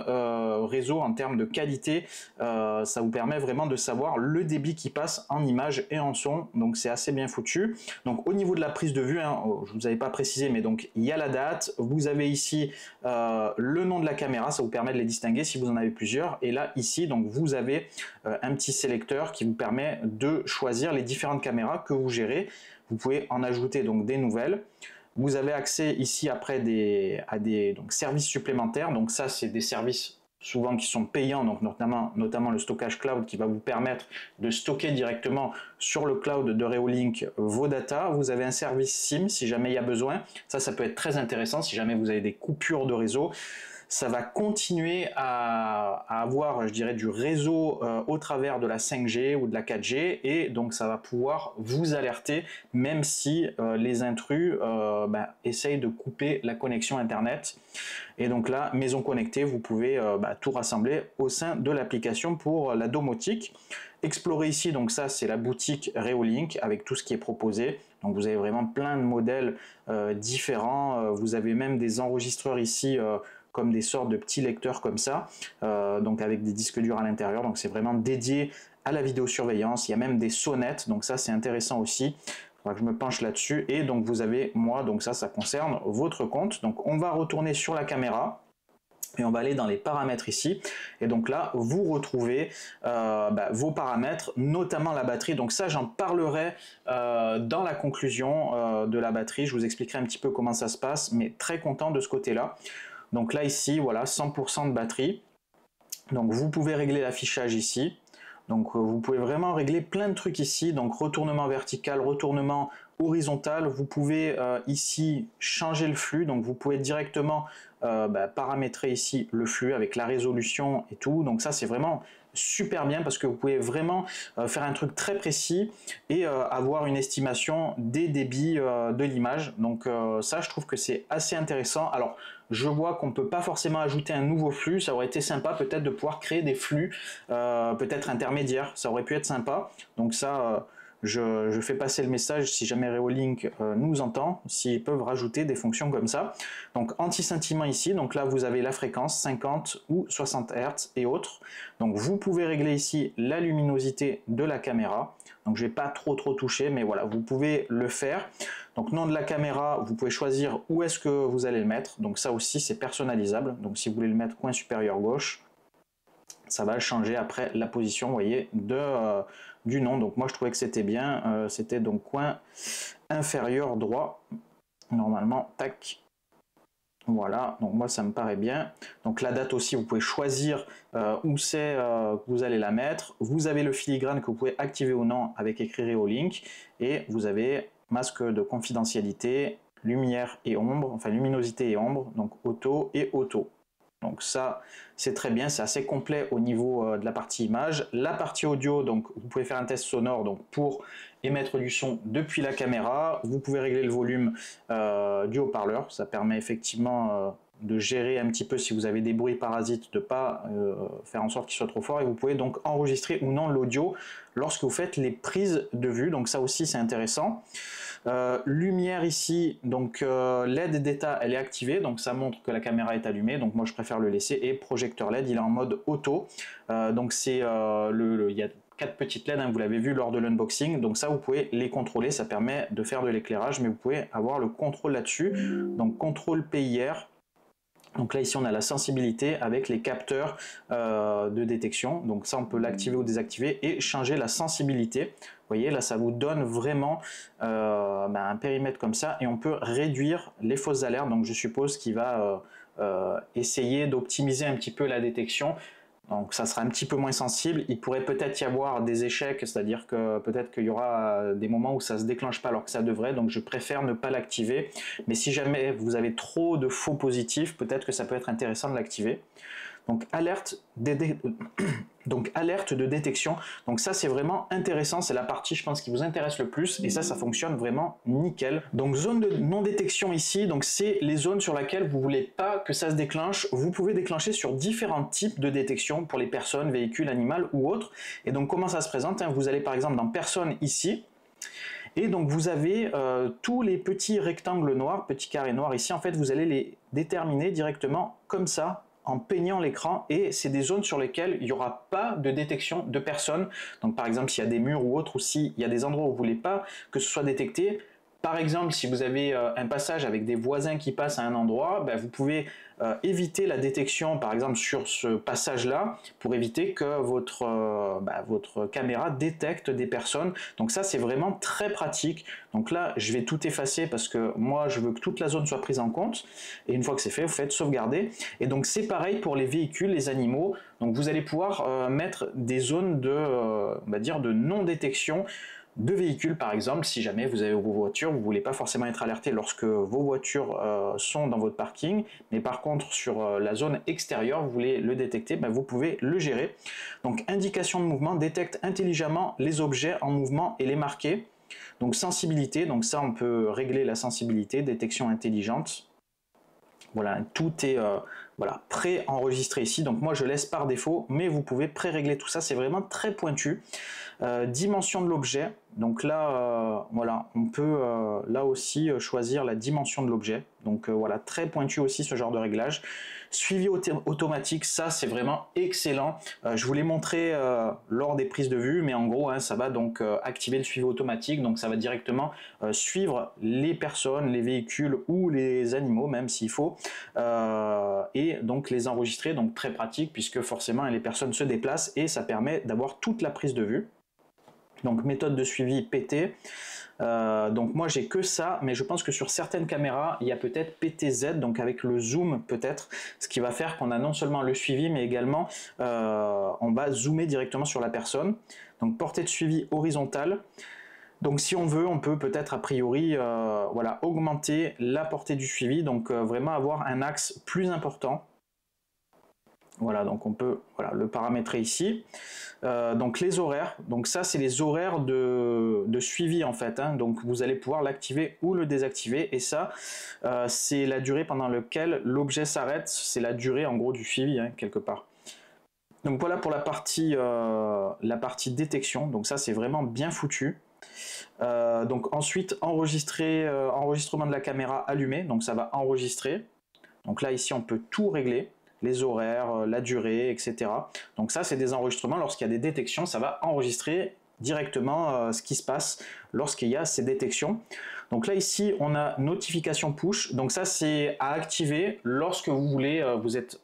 réseau, en termes de qualité. Ça vous permet vraiment de savoir le débit qui passe en image et en son, donc c'est assez bien foutu. Donc au niveau de la prise de vue, hein, je vous avais pas précisé, mais donc il y a la date, vous avez ici le nom de la caméra, ça vous permet de les distinguer si vous en avez plusieurs, et là ici donc vous avez un petit sélecteur qui vous permet de choisir les différentes caméras que vous gérez. Vous pouvez en ajouter donc des nouvelles. Vous avez accès ici après à des donc, services supplémentaires. Donc ça c'est des services souvent qui sont payants, donc notamment le stockage cloud qui va vous permettre de stocker directement sur le cloud de Reolink vos data. Vous avez un service SIM si jamais il y a besoin. Ça peut être très intéressant si jamais vous avez des coupures de réseau. Ça va continuer à avoir, je dirais, du réseau au travers de la 5G ou de la 4G, et donc ça va pouvoir vous alerter même si les intrus essayent de couper la connexion internet. Et donc là, maison connectée, vous pouvez tout rassembler au sein de l'application pour la domotique. Explorer ici, donc ça c'est la boutique Reolink avec tout ce qui est proposé. Donc vous avez vraiment plein de modèles différents. Vous avez même des enregistreurs ici comme des sortes de petits lecteurs comme ça, donc avec des disques durs à l'intérieur. Donc c'est vraiment dédié à la vidéosurveillance. Il y a même des sonnettes, donc ça c'est intéressant aussi. Il faudra que je me penche là-dessus. Et donc vous avez moi, donc ça concerne votre compte. Donc on va retourner sur la caméra. Et on va aller dans les paramètres ici, et donc là vous retrouvez vos paramètres, notamment la batterie. Donc ça j'en parlerai dans la conclusion de la batterie, je vous expliquerai un petit peu comment ça se passe, mais très content de ce côté là. Donc là ici voilà 100% de batterie. Donc vous pouvez régler l'affichage ici. Donc vous pouvez vraiment régler plein de trucs ici, donc retournement vertical, retournement horizontal. Vous pouvez ici changer le flux, donc vous pouvez directement paramétrer ici le flux avec la résolution et tout. Donc ça c'est vraiment super bien parce que vous pouvez vraiment faire un truc très précis et avoir une estimation des débits de l'image. Donc ça je trouve que c'est assez intéressant. Alors je vois qu'on ne peut pas forcément ajouter un nouveau flux, ça aurait été sympa peut-être de pouvoir créer des flux peut-être intermédiaires, ça aurait pu être sympa. Donc ça je fais passer le message si jamais Reolink nous entend, s'ils peuvent rajouter des fonctions comme ça. Donc anti-scintillement ici, donc là vous avez la fréquence 50 ou 60 Hz et autres. Donc vous pouvez régler ici la luminosité de la caméra. Donc je vais pas trop toucher, mais voilà, vous pouvez le faire. Donc nom de la caméra, vous pouvez choisir où est-ce que vous allez le mettre. Donc ça aussi c'est personnalisable. Donc si vous voulez le mettre coin supérieur gauche, ça va changer après la position, vous voyez, du nom. Donc moi je trouvais que c'était bien, c'était donc coin inférieur droit, normalement, tac, voilà, donc moi ça me paraît bien. Donc la date aussi, vous pouvez choisir où c'est que vous allez la mettre. Vous avez le filigrane que vous pouvez activer ou non avec écrit Reolink, et vous avez masque de confidentialité, lumière et ombre, enfin luminosité et ombre, donc auto et auto. Donc ça c'est très bien, c'est assez complet au niveau de la partie image. La partie audio, donc vous pouvez faire un test sonore donc pour émettre du son depuis la caméra. Vous pouvez régler le volume du haut-parleur, ça permet effectivement de gérer un petit peu si vous avez des bruits parasites, de ne pas faire en sorte qu'ils soient trop forts, et vous pouvez donc enregistrer ou non l'audio lorsque vous faites les prises de vue, donc ça aussi c'est intéressant. Lumière ici, donc LED data elle est activée, donc ça montre que la caméra est allumée, donc moi je préfère le laisser, et projecteur LED il est en mode auto, donc c'est il y a 4 petites LED, hein, vous l'avez vu lors de l'unboxing, donc ça vous pouvez les contrôler, ça permet de faire de l'éclairage, mais vous pouvez avoir le contrôle là-dessus, donc contrôle PIR. Donc là ici on a la sensibilité avec les capteurs de détection, donc ça on peut l'activer ou désactiver et changer la sensibilité. Vous voyez là ça vous donne vraiment un périmètre comme ça, et on peut réduire les fausses alertes, donc je suppose qu'il va essayer d'optimiser un petit peu la détection. Donc ça sera un petit peu moins sensible. Il pourrait peut-être y avoir des échecs, c'est-à-dire que peut-être qu'il y aura des moments où ça ne se déclenche pas alors que ça devrait, donc je préfère ne pas l'activer. Mais si jamais vous avez trop de faux positifs, peut-être que ça peut être intéressant de l'activer. Donc alerte de détection, donc ça c'est vraiment intéressant, c'est la partie je pense qui vous intéresse le plus, et ça fonctionne vraiment nickel. Donc zone de non détection ici, donc c'est les zones sur lesquelles vous voulez pas que ça se déclenche. Vous pouvez déclencher sur différents types de détection pour les personnes, véhicules, animaux ou autres. Et donc comment ça se présente, hein, vous allez par exemple dans personne ici, et donc vous avez tous les petits rectangles noirs, petits carrés noirs ici, en fait vous allez les déterminer directement comme ça en peignant l'écran, et c'est des zones sur lesquelles il n'y aura pas de détection de personnes. Donc par exemple s'il y a des murs ou autre, ou s'il y a des endroits où vous ne voulez pas que ce soit détecté. Par exemple, si vous avez un passage avec des voisins qui passent à un endroit, vous pouvez éviter la détection, par exemple sur ce passage-là, pour éviter que votre caméra détecte des personnes. Donc ça, c'est vraiment très pratique. Donc là, je vais tout effacer parce que moi, je veux que toute la zone soit prise en compte. Et une fois que c'est fait, vous faites sauvegarder. Et donc c'est pareil pour les véhicules, les animaux. Donc vous allez pouvoir mettre des zones de, on va dire, de non-détection de véhicules, par exemple. Si jamais vous avez vos voitures, vous ne voulez pas forcément être alerté lorsque vos voitures sont dans votre parking, mais par contre sur la zone extérieure, vous voulez le détecter, vous pouvez le gérer. Donc indication de mouvement, détecte intelligemment les objets en mouvement et les marquer. Donc sensibilité, donc ça on peut régler la sensibilité, détection intelligente. Voilà, tout est pré-enregistré ici, donc moi je laisse par défaut, mais vous pouvez pré-régler tout ça, c'est vraiment très pointu. Dimension de l'objet, donc là on peut là aussi choisir la dimension de l'objet, donc voilà, très pointu aussi ce genre de réglage. Suivi automatique, ça c'est vraiment excellent. Je vous l'ai montré lors des prises de vue, mais en gros ça va donc activer le suivi automatique, donc ça va directement suivre les personnes, les véhicules ou les animaux même s'il faut, et donc les enregistrer, donc très pratique puisque forcément les personnes se déplacent et ça permet d'avoir toute la prise de vue. Donc méthode de suivi PT, donc moi j'ai que ça, mais je pense que sur certaines caméras il y a peut-être PTZ, donc avec le zoom peut-être, ce qui va faire qu'on a non seulement le suivi mais également on va zoomer directement sur la personne. Donc portée de suivi horizontale, donc si on veut on peut peut-être a priori augmenter la portée du suivi, donc vraiment avoir un axe plus important. Voilà, donc on peut le paramétrer ici. Donc les horaires, donc ça c'est les horaires de suivi en fait, hein. Donc vous allez pouvoir l'activer ou le désactiver, et ça c'est la durée pendant laquelle l'objet s'arrête, c'est la durée en gros du suivi, hein, quelque part. Donc voilà pour la partie détection, donc ça c'est vraiment bien foutu. Donc ensuite enregistrement de la caméra allumée, donc ça va enregistrer. Donc là ici on peut tout régler, les horaires, la durée, etc. Donc ça c'est des enregistrements, lorsqu'il y a des détections, ça va enregistrer directement ce qui se passe lorsqu'il y a ces détections. Donc là ici on a notification push, donc ça c'est à activer lorsque vous voulez, vous êtes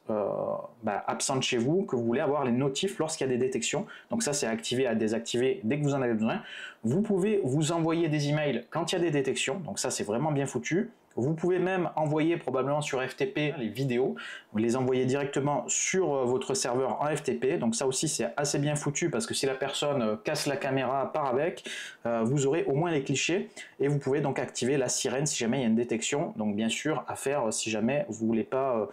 absent de chez vous, que vous voulez avoir les notifs lorsqu'il y a des détections. Donc ça c'est à activer, à désactiver dès que vous en avez besoin. Vous pouvez vous envoyer des emails quand il y a des détections, donc ça c'est vraiment bien foutu. Vous pouvez même envoyer probablement sur FTP les vidéos, vous les envoyez directement sur votre serveur en FTP, donc ça aussi c'est assez bien foutu parce que si la personne casse la caméra, part avec, vous aurez au moins les clichés, et vous pouvez donc activer la sirène si jamais il y a une détection, donc bien sûr à faire si jamais vous voulez pas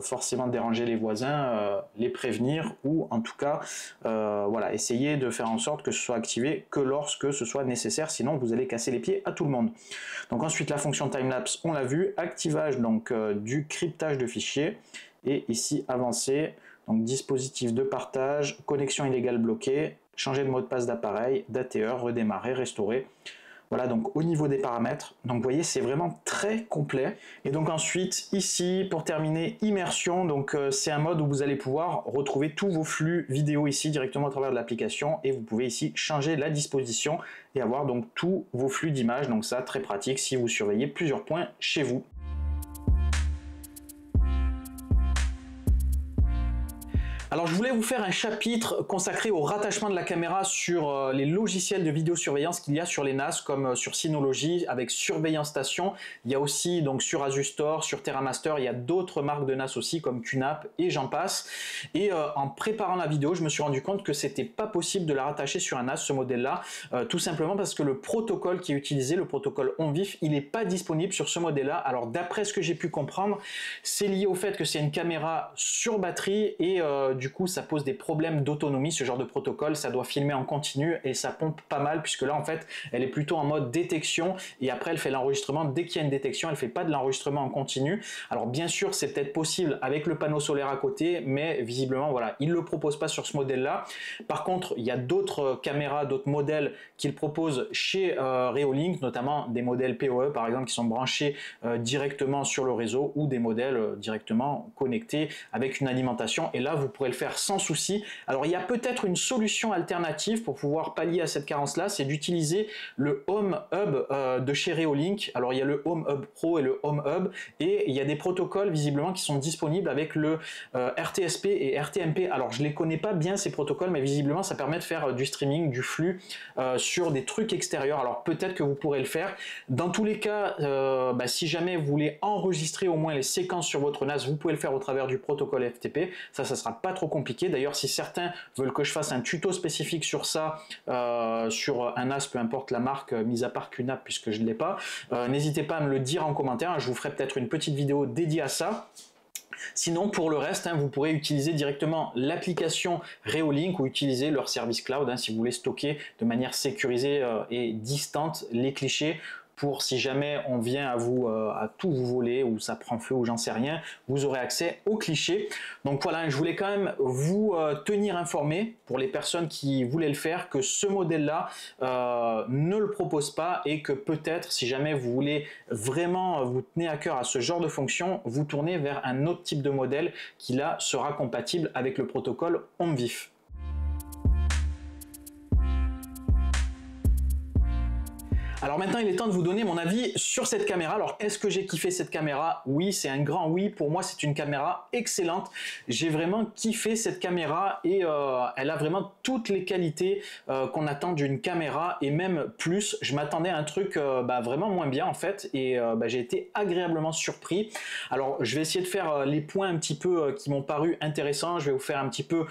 forcément déranger les voisins, les prévenir, ou en tout cas essayer de faire en sorte que ce soit activé que lorsque ce soit nécessaire, sinon vous allez casser les pieds à tout le monde. Donc ensuite la fonction timelapse, on l'a vu, activage donc du cryptage de fichiers, et ici avancé, donc dispositif de partage, connexion illégale bloquée, changer de mot de passe d'appareil, d'ATE, redémarrer, restaurer. Voilà, donc au niveau des paramètres, donc vous voyez, c'est vraiment très complet. Et donc ensuite, ici, pour terminer, immersion, donc c'est un mode où vous allez pouvoir retrouver tous vos flux vidéo ici directement à travers de l'application, et vous pouvez ici changer la disposition et avoir donc tous vos flux d'images. Donc ça, très pratique si vous surveillez plusieurs points chez vous. Alors je voulais vous faire un chapitre consacré au rattachement de la caméra sur les logiciels de vidéosurveillance qu'il y a sur les NAS, comme sur Synology avec Surveillance Station. Il y a aussi donc sur Asustor, sur TerraMaster, il y a d'autres marques de NAS aussi comme QNAP et j'en passe. Et en préparant la vidéo, je me suis rendu compte que c'était pas possible de la rattacher sur un NAS, ce modèle-là, tout simplement parce que le protocole qui est utilisé, le protocole OnVIF, il n'est pas disponible sur ce modèle-là. Alors d'après ce que j'ai pu comprendre, c'est lié au fait que c'est une caméra sur batterie et du coup ça pose des problèmes d'autonomie. Ce genre de protocole, ça doit filmer en continu et ça pompe pas mal, puisque là en fait elle est plutôt en mode détection et après elle fait l'enregistrement dès qu'il y a une détection, elle fait pas de l'enregistrement en continu. Alors bien sûr c'est peut-être possible avec le panneau solaire à côté, mais visiblement voilà, il le propose pas sur ce modèle là. Par contre il y a d'autres caméras, d'autres modèles qu'il propose chez Reolink, notamment des modèles PoE par exemple qui sont branchés directement sur le réseau, ou des modèles directement connectés avec une alimentation, et là vous pourrez le faire sans souci. Alors il y a peut-être une solution alternative pour pouvoir pallier à cette carence là, c'est d'utiliser le Home Hub de chez Reolink. Alors il y a le Home Hub Pro et le Home Hub, et il y a des protocoles visiblement qui sont disponibles avec le RTSP et RTMP. Alors je les connais pas bien ces protocoles, mais visiblement ça permet de faire du streaming, du flux sur des trucs extérieurs. Alors peut-être que vous pourrez le faire. Dans tous les cas, si jamais vous voulez enregistrer au moins les séquences sur votre NAS, vous pouvez le faire au travers du protocole FTP. Ça sera pas trop compliqué. D'ailleurs, si certains veulent que je fasse un tuto spécifique sur ça, sur un NAS, peu importe la marque, mis à part QNAP puisque je ne l'ai pas, n'hésitez pas à me le dire en commentaire. Je vous ferai peut-être une petite vidéo dédiée à ça. Sinon, pour le reste, vous pourrez utiliser directement l'application Reolink ou utiliser leur service cloud si vous voulez stocker de manière sécurisée et distante les clichés, pour si jamais on vient à vous à tout vous voler, ou ça prend feu ou j'en sais rien, vous aurez accès aux clichés. Donc voilà, je voulais quand même vous tenir informé pour les personnes qui voulaient le faire, que ce modèle là ne le propose pas, et que peut-être si jamais vous voulez vraiment vous tenez à cœur à ce genre de fonction, vous tournez vers un autre type de modèle qui là sera compatible avec le protocole OnVIF. Alors maintenant, il est temps de vous donner mon avis sur cette caméra. Alors, est-ce que j'ai kiffé cette caméra? Oui, c'est un grand oui. Pour moi, c'est une caméra excellente. J'ai vraiment kiffé cette caméra, et elle a vraiment toutes les qualités qu'on attend d'une caméra, et même plus. Je m'attendais à un truc vraiment moins bien en fait, et j'ai été agréablement surpris. Alors, je vais essayer de faire les points un petit peu qui m'ont paru intéressants. Je vais vous faire un petit peu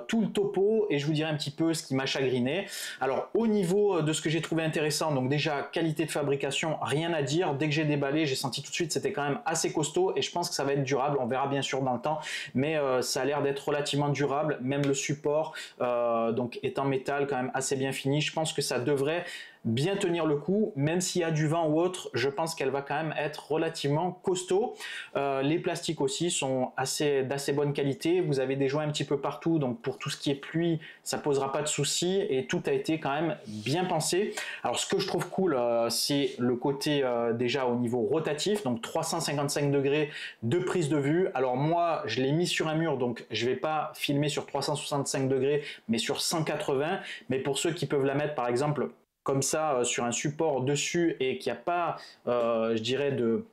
tout le topo, et je vous dirai un petit peu ce qui m'a chagriné. Alors, au niveau de ce que j'ai trouvé intéressant, donc déjà, qualité de fabrication, rien à dire. Dès que j'ai déballé, j'ai senti tout de suite c'était quand même assez costaud, et je pense que ça va être durable. On verra bien sûr dans le temps, mais ça a l'air d'être relativement durable. Même le support donc est en métal quand même assez bien fini. Je pense que ça devrait bien tenir le coup, même s'il y a du vent ou autre. Je pense qu'elle va quand même être relativement costaud. Les plastiques aussi sont d'assez bonne qualité. Vous avez des joints un petit peu partout, donc pour tout ce qui est pluie, ça posera pas de soucis, et tout a été quand même bien pensé. Alors ce que je trouve cool, c'est le côté déjà au niveau rotatif, donc 355 degrés de prise de vue. Alors moi, je l'ai mis sur un mur, donc je vais pas filmer sur 365 degrés, mais sur 180. Mais pour ceux qui peuvent la mettre par exemple comme ça sur un support dessus, et qu'il n'y a pas, je dirais, de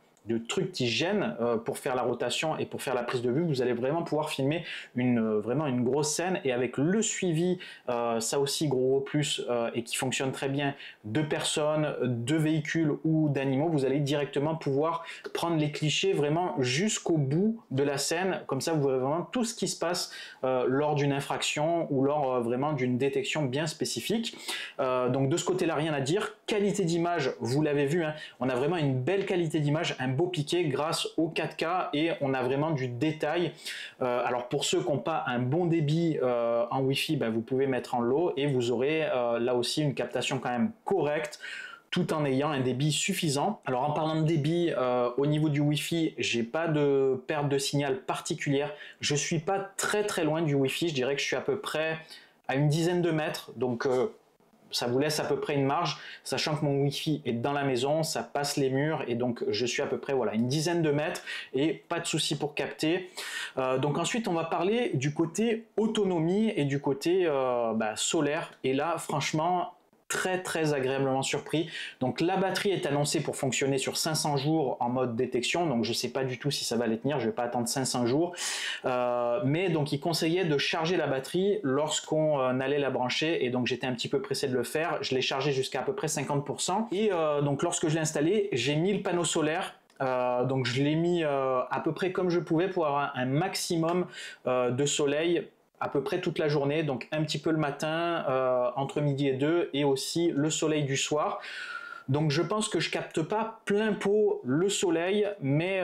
trucs qui gênent pour faire la rotation et pour faire la prise de vue, vous allez vraiment pouvoir filmer vraiment une grosse scène. Et avec le suivi, ça aussi gros plus, et qui fonctionne très bien, de personnes, de véhicules ou d'animaux, vous allez directement pouvoir prendre les clichés vraiment jusqu'au bout de la scène. Comme ça, vous verrez vraiment tout ce qui se passe lors d'une infraction ou lors vraiment d'une détection bien spécifique. Donc de ce côté-là, rien à dire. Qualité d'image, vous l'avez vu, on a vraiment une belle qualité d'image, un beau piqué grâce au 4K, et on a vraiment du détail. Alors pour ceux qui n'ont pas un bon débit en Wi-Fi, vous pouvez mettre en low, et vous aurez là aussi une captation quand même correcte. tout en ayant un débit suffisant. Alors en parlant de débit, au niveau du Wi-Fi, j'ai pas de perte de signal particulière. Je suis pas très loin du Wi-Fi, je dirais que je suis à peu près à une dizaine de mètres, donc ça vous laisse à peu près une marge, sachant que mon Wi-Fi est dans la maison, ça passe les murs et donc je suis à peu près voilà, une dizaine de mètres et pas de souci pour capter. Donc ensuite on va parler du côté autonomie et du côté solaire, et là franchement très agréablement surpris. Donc la batterie est annoncée pour fonctionner sur 500 jours en mode détection, donc je sais pas du tout si ça va les tenir, je vais pas attendre 500 jours, mais donc il conseillait de charger la batterie lorsqu'on allait la brancher, et donc j'étais un petit peu pressé de le faire. Je l'ai chargé jusqu'à à peu près 50%, et donc lorsque je l'ai installé, j'ai mis le panneau solaire. Donc je l'ai mis à peu près comme je pouvais pour avoir un maximum de soleil à peu près toute la journée, donc un petit peu le matin, entre midi et 2, et aussi le soleil du soir. Donc je pense que je capte pas plein pot le soleil, mais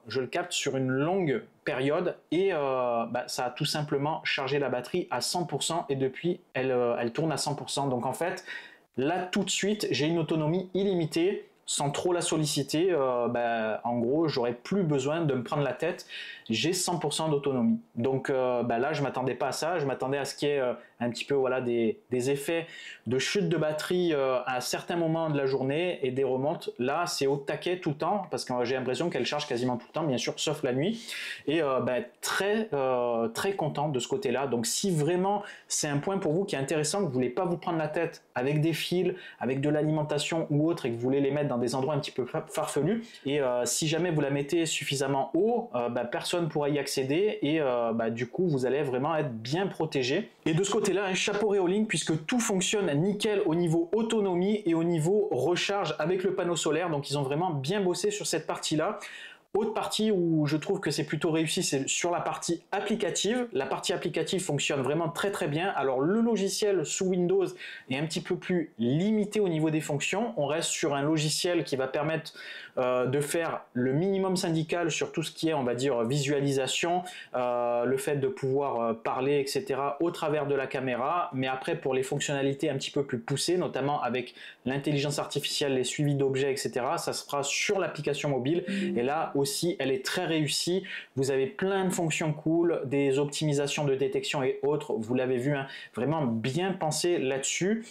je le capte sur une longue période, et ça a tout simplement chargé la batterie à 100%, et depuis elle tourne à 100%. Donc en fait là tout de suite j'ai une autonomie illimitée sans trop la solliciter. En gros j'aurais plus besoin de me prendre la tête, j'ai 100% d'autonomie. Donc là je m'attendais pas à ça, je m'attendais à ce qu'il y ait un petit peu voilà, des effets de chute de batterie à certains moments de la journée et des remontes. Là c'est au taquet tout le temps, parce que j'ai l'impression qu'elle charge quasiment tout le temps, bien sûr sauf la nuit, et très content de ce côté là. Donc si vraiment c'est un point pour vous qui est intéressant, que vous voulez pas vous prendre la tête avec des fils, avec de l'alimentation ou autre, et que vous voulez les mettre dans des endroits un petit peu farfelus, et si jamais vous la mettez suffisamment haut, personne pourra y accéder, et du coup vous allez vraiment être bien protégé. Et de ce côté là, un chapeau Reolink, puisque tout fonctionne nickel au niveau autonomie et au niveau recharge avec le panneau solaire. Donc ils ont vraiment bien bossé sur cette partie là. Autre partie où je trouve que c'est plutôt réussi, c'est sur la partie applicative. La partie applicative fonctionne vraiment très bien. Alors le logiciel sous Windows est un petit peu plus limité au niveau des fonctions. On reste sur un logiciel qui va permettre de faire le minimum syndical sur tout ce qui est, on va dire, visualisation, le fait de pouvoir parler, etc. au travers de la caméra. Mais après, pour les fonctionnalités un petit peu plus poussées, notamment avec l'intelligence artificielle, les suivis d'objets, etc., ça se fera sur l'application mobile. Et là aussi, elle est très réussie. Vous avez plein de fonctions cool, des optimisations de détection et autres. Vous l'avez vu, hein, vraiment bien pensé là-dessus.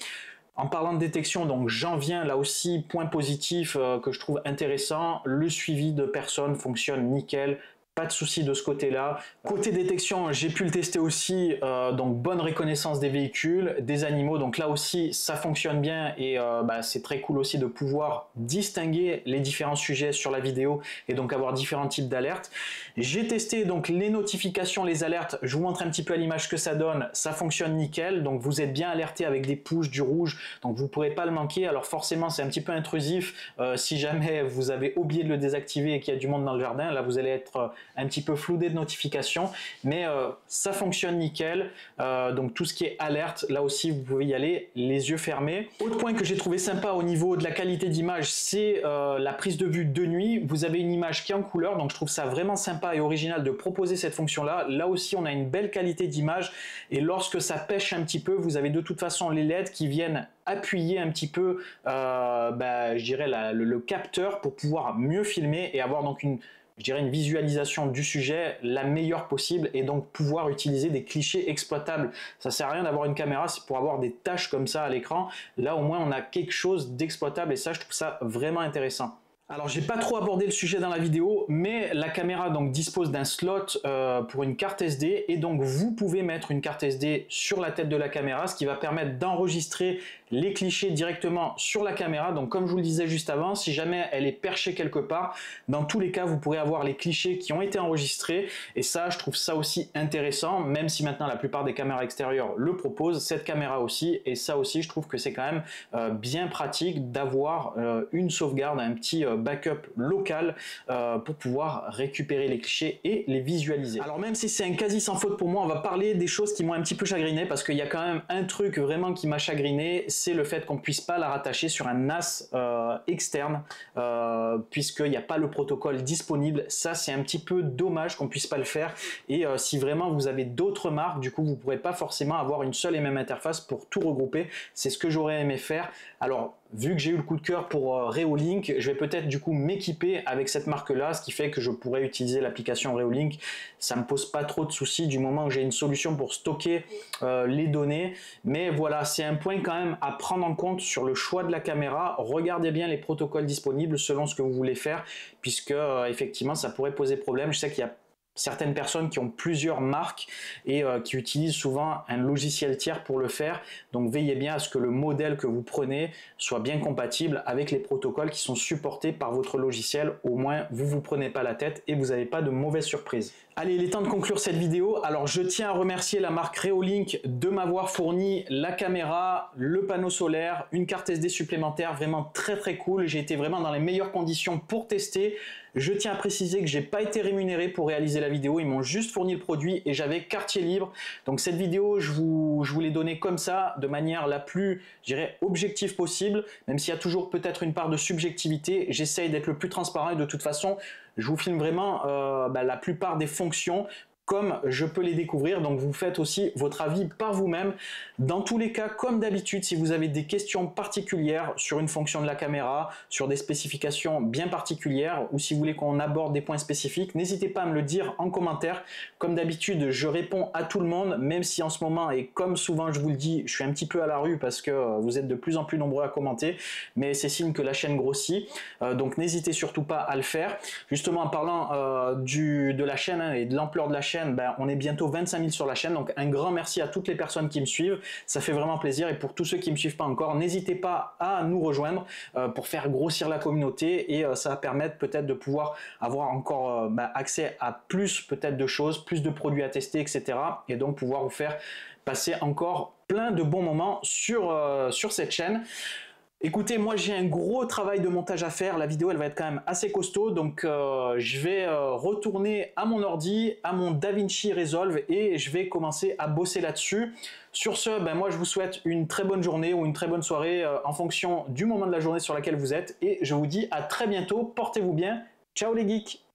En parlant de détection, donc j'en viens là aussi, point positif que je trouve intéressant, le suivi de personnes fonctionne nickel. Pas de souci de ce côté-là. Côté détection, j'ai pu le tester aussi, donc bonne reconnaissance des véhicules, des animaux, donc là aussi ça fonctionne bien, et c'est très cool aussi de pouvoir distinguer les différents sujets sur la vidéo et donc avoir différents types d'alertes. J'ai testé donc les notifications, les alertes, je vous montre un petit peu à l'image ce que ça donne, ça fonctionne nickel, donc vous êtes bien alerté avec des pouces, du rouge, donc vous ne pourrez pas le manquer. Alors forcément c'est un petit peu intrusif si jamais vous avez oublié de le désactiver et qu'il y a du monde dans le jardin, là vous allez être un petit peu floudé de notifications, mais ça fonctionne nickel. Donc tout ce qui est alerte, là aussi vous pouvez y aller les yeux fermés. Autre point que j'ai trouvé sympa au niveau de la qualité d'image, c'est la prise de vue de nuit. Vous avez une image qui est en couleur, donc je trouve ça vraiment sympa et original de proposer cette fonction là. Là aussi on a une belle qualité d'image, et lorsque ça pêche un petit peu, vous avez de toute façon les LED qui viennent appuyer un petit peu je dirais le capteur pour pouvoir mieux filmer et avoir donc une visualisation du sujet la meilleure possible, et donc pouvoir utiliser des clichés exploitables. Ça sert à rien d'avoir une caméra, c'est pour avoir des tâches comme ça à l'écran. Là au moins on a quelque chose d'exploitable, et ça je trouve ça vraiment intéressant. Alors j'ai pas trop abordé le sujet dans la vidéo, mais la caméra donc dispose d'un slot pour une carte SD, et donc vous pouvez mettre une carte SD sur la tête de la caméra, ce qui va permettre d'enregistrer les clichés directement sur la caméra. Donc comme je vous le disais juste avant, si jamais elle est perchée quelque part, dans tous les cas vous pourrez avoir les clichés qui ont été enregistrés, et ça je trouve ça aussi intéressant, même si maintenant la plupart des caméras extérieures le proposent, cette caméra aussi, et ça aussi je trouve que c'est quand même bien pratique d'avoir une sauvegarde, un petit backup local pour pouvoir récupérer les clichés et les visualiser. Alors même si c'est un quasi sans faute pour moi, on va parler des choses qui m'ont un petit peu chagriné, parce qu'il y a quand même un truc vraiment qui m'a chagriné, c'est le fait qu'on puisse pas la rattacher sur un NAS externe, puisqu'il n'y a pas le protocole disponible. Ça c'est un petit peu dommage qu'on puisse pas le faire, et si vraiment vous avez d'autres marques, du coup vous pourrez pas forcément avoir une seule et même interface pour tout regrouper. C'est ce que j'aurais aimé faire. Alors vu que j'ai eu le coup de cœur pour Reolink, je vais peut-être du coup m'équiper avec cette marque-là, ce qui fait que je pourrais utiliser l'application Reolink. Ça me pose pas trop de soucis du moment que j'ai une solution pour stocker les données. Mais voilà, c'est un point quand même à prendre en compte sur le choix de la caméra. Regardez bien les protocoles disponibles selon ce que vous voulez faire, puisque effectivement, ça pourrait poser problème. Je sais qu'il y a certaines personnes qui ont plusieurs marques et qui utilisent souvent un logiciel tiers pour le faire. Donc veillez bien à ce que le modèle que vous prenez soit bien compatible avec les protocoles qui sont supportés par votre logiciel. Au moins, vous ne vous prenez pas la tête et vous n'avez pas de mauvaises surprises. Allez, il est temps de conclure cette vidéo. Alors, je tiens à remercier la marque Reolink de m'avoir fourni la caméra, le panneau solaire, une carte SD supplémentaire, vraiment très cool. J'ai été vraiment dans les meilleures conditions pour tester. Je tiens à préciser que j'ai pas été rémunéré pour réaliser la vidéo, ils m'ont juste fourni le produit et j'avais quartier libre. Donc cette vidéo, je vous l'ai donnée comme ça, de manière la plus, je dirais, objective possible, même s'il y a toujours peut-être une part de subjectivité. J'essaye d'être le plus transparent et de toute façon, je vous filme vraiment la plupart des fonctions comme je peux les découvrir, donc vous faites aussi votre avis par vous-même. Dans tous les cas, comme d'habitude, si vous avez des questions particulières sur une fonction de la caméra, sur des spécifications bien particulières, ou si vous voulez qu'on aborde des points spécifiques, n'hésitez pas à me le dire en commentaire. Comme d'habitude, je réponds à tout le monde, même si en ce moment, et comme souvent je vous le dis, je suis un petit peu à la rue parce que vous êtes de plus en plus nombreux à commenter, mais c'est signe que la chaîne grossit, donc n'hésitez surtout pas à le faire. Justement, en parlant de la chaîne et de l'ampleur de la chaîne, on est bientôt 25 000 sur la chaîne, donc un grand merci à toutes les personnes qui me suivent, ça fait vraiment plaisir. Et pour tous ceux qui ne me suivent pas encore, n'hésitez pas à nous rejoindre pour faire grossir la communauté et ça va permettre peut-être de pouvoir avoir encore accès à plus peut-être de choses, plus de produits à tester, etc. Et donc pouvoir vous faire passer encore plein de bons moments sur cette chaîne. Écoutez, moi j'ai un gros travail de montage à faire, la vidéo elle va être quand même assez costaud, donc je vais retourner à mon ordi, à mon DaVinci Resolve et je vais commencer à bosser là-dessus. Sur ce, moi je vous souhaite une très bonne journée ou une très bonne soirée en fonction du moment de la journée sur laquelle vous êtes et je vous dis à très bientôt, portez-vous bien, ciao les geeks!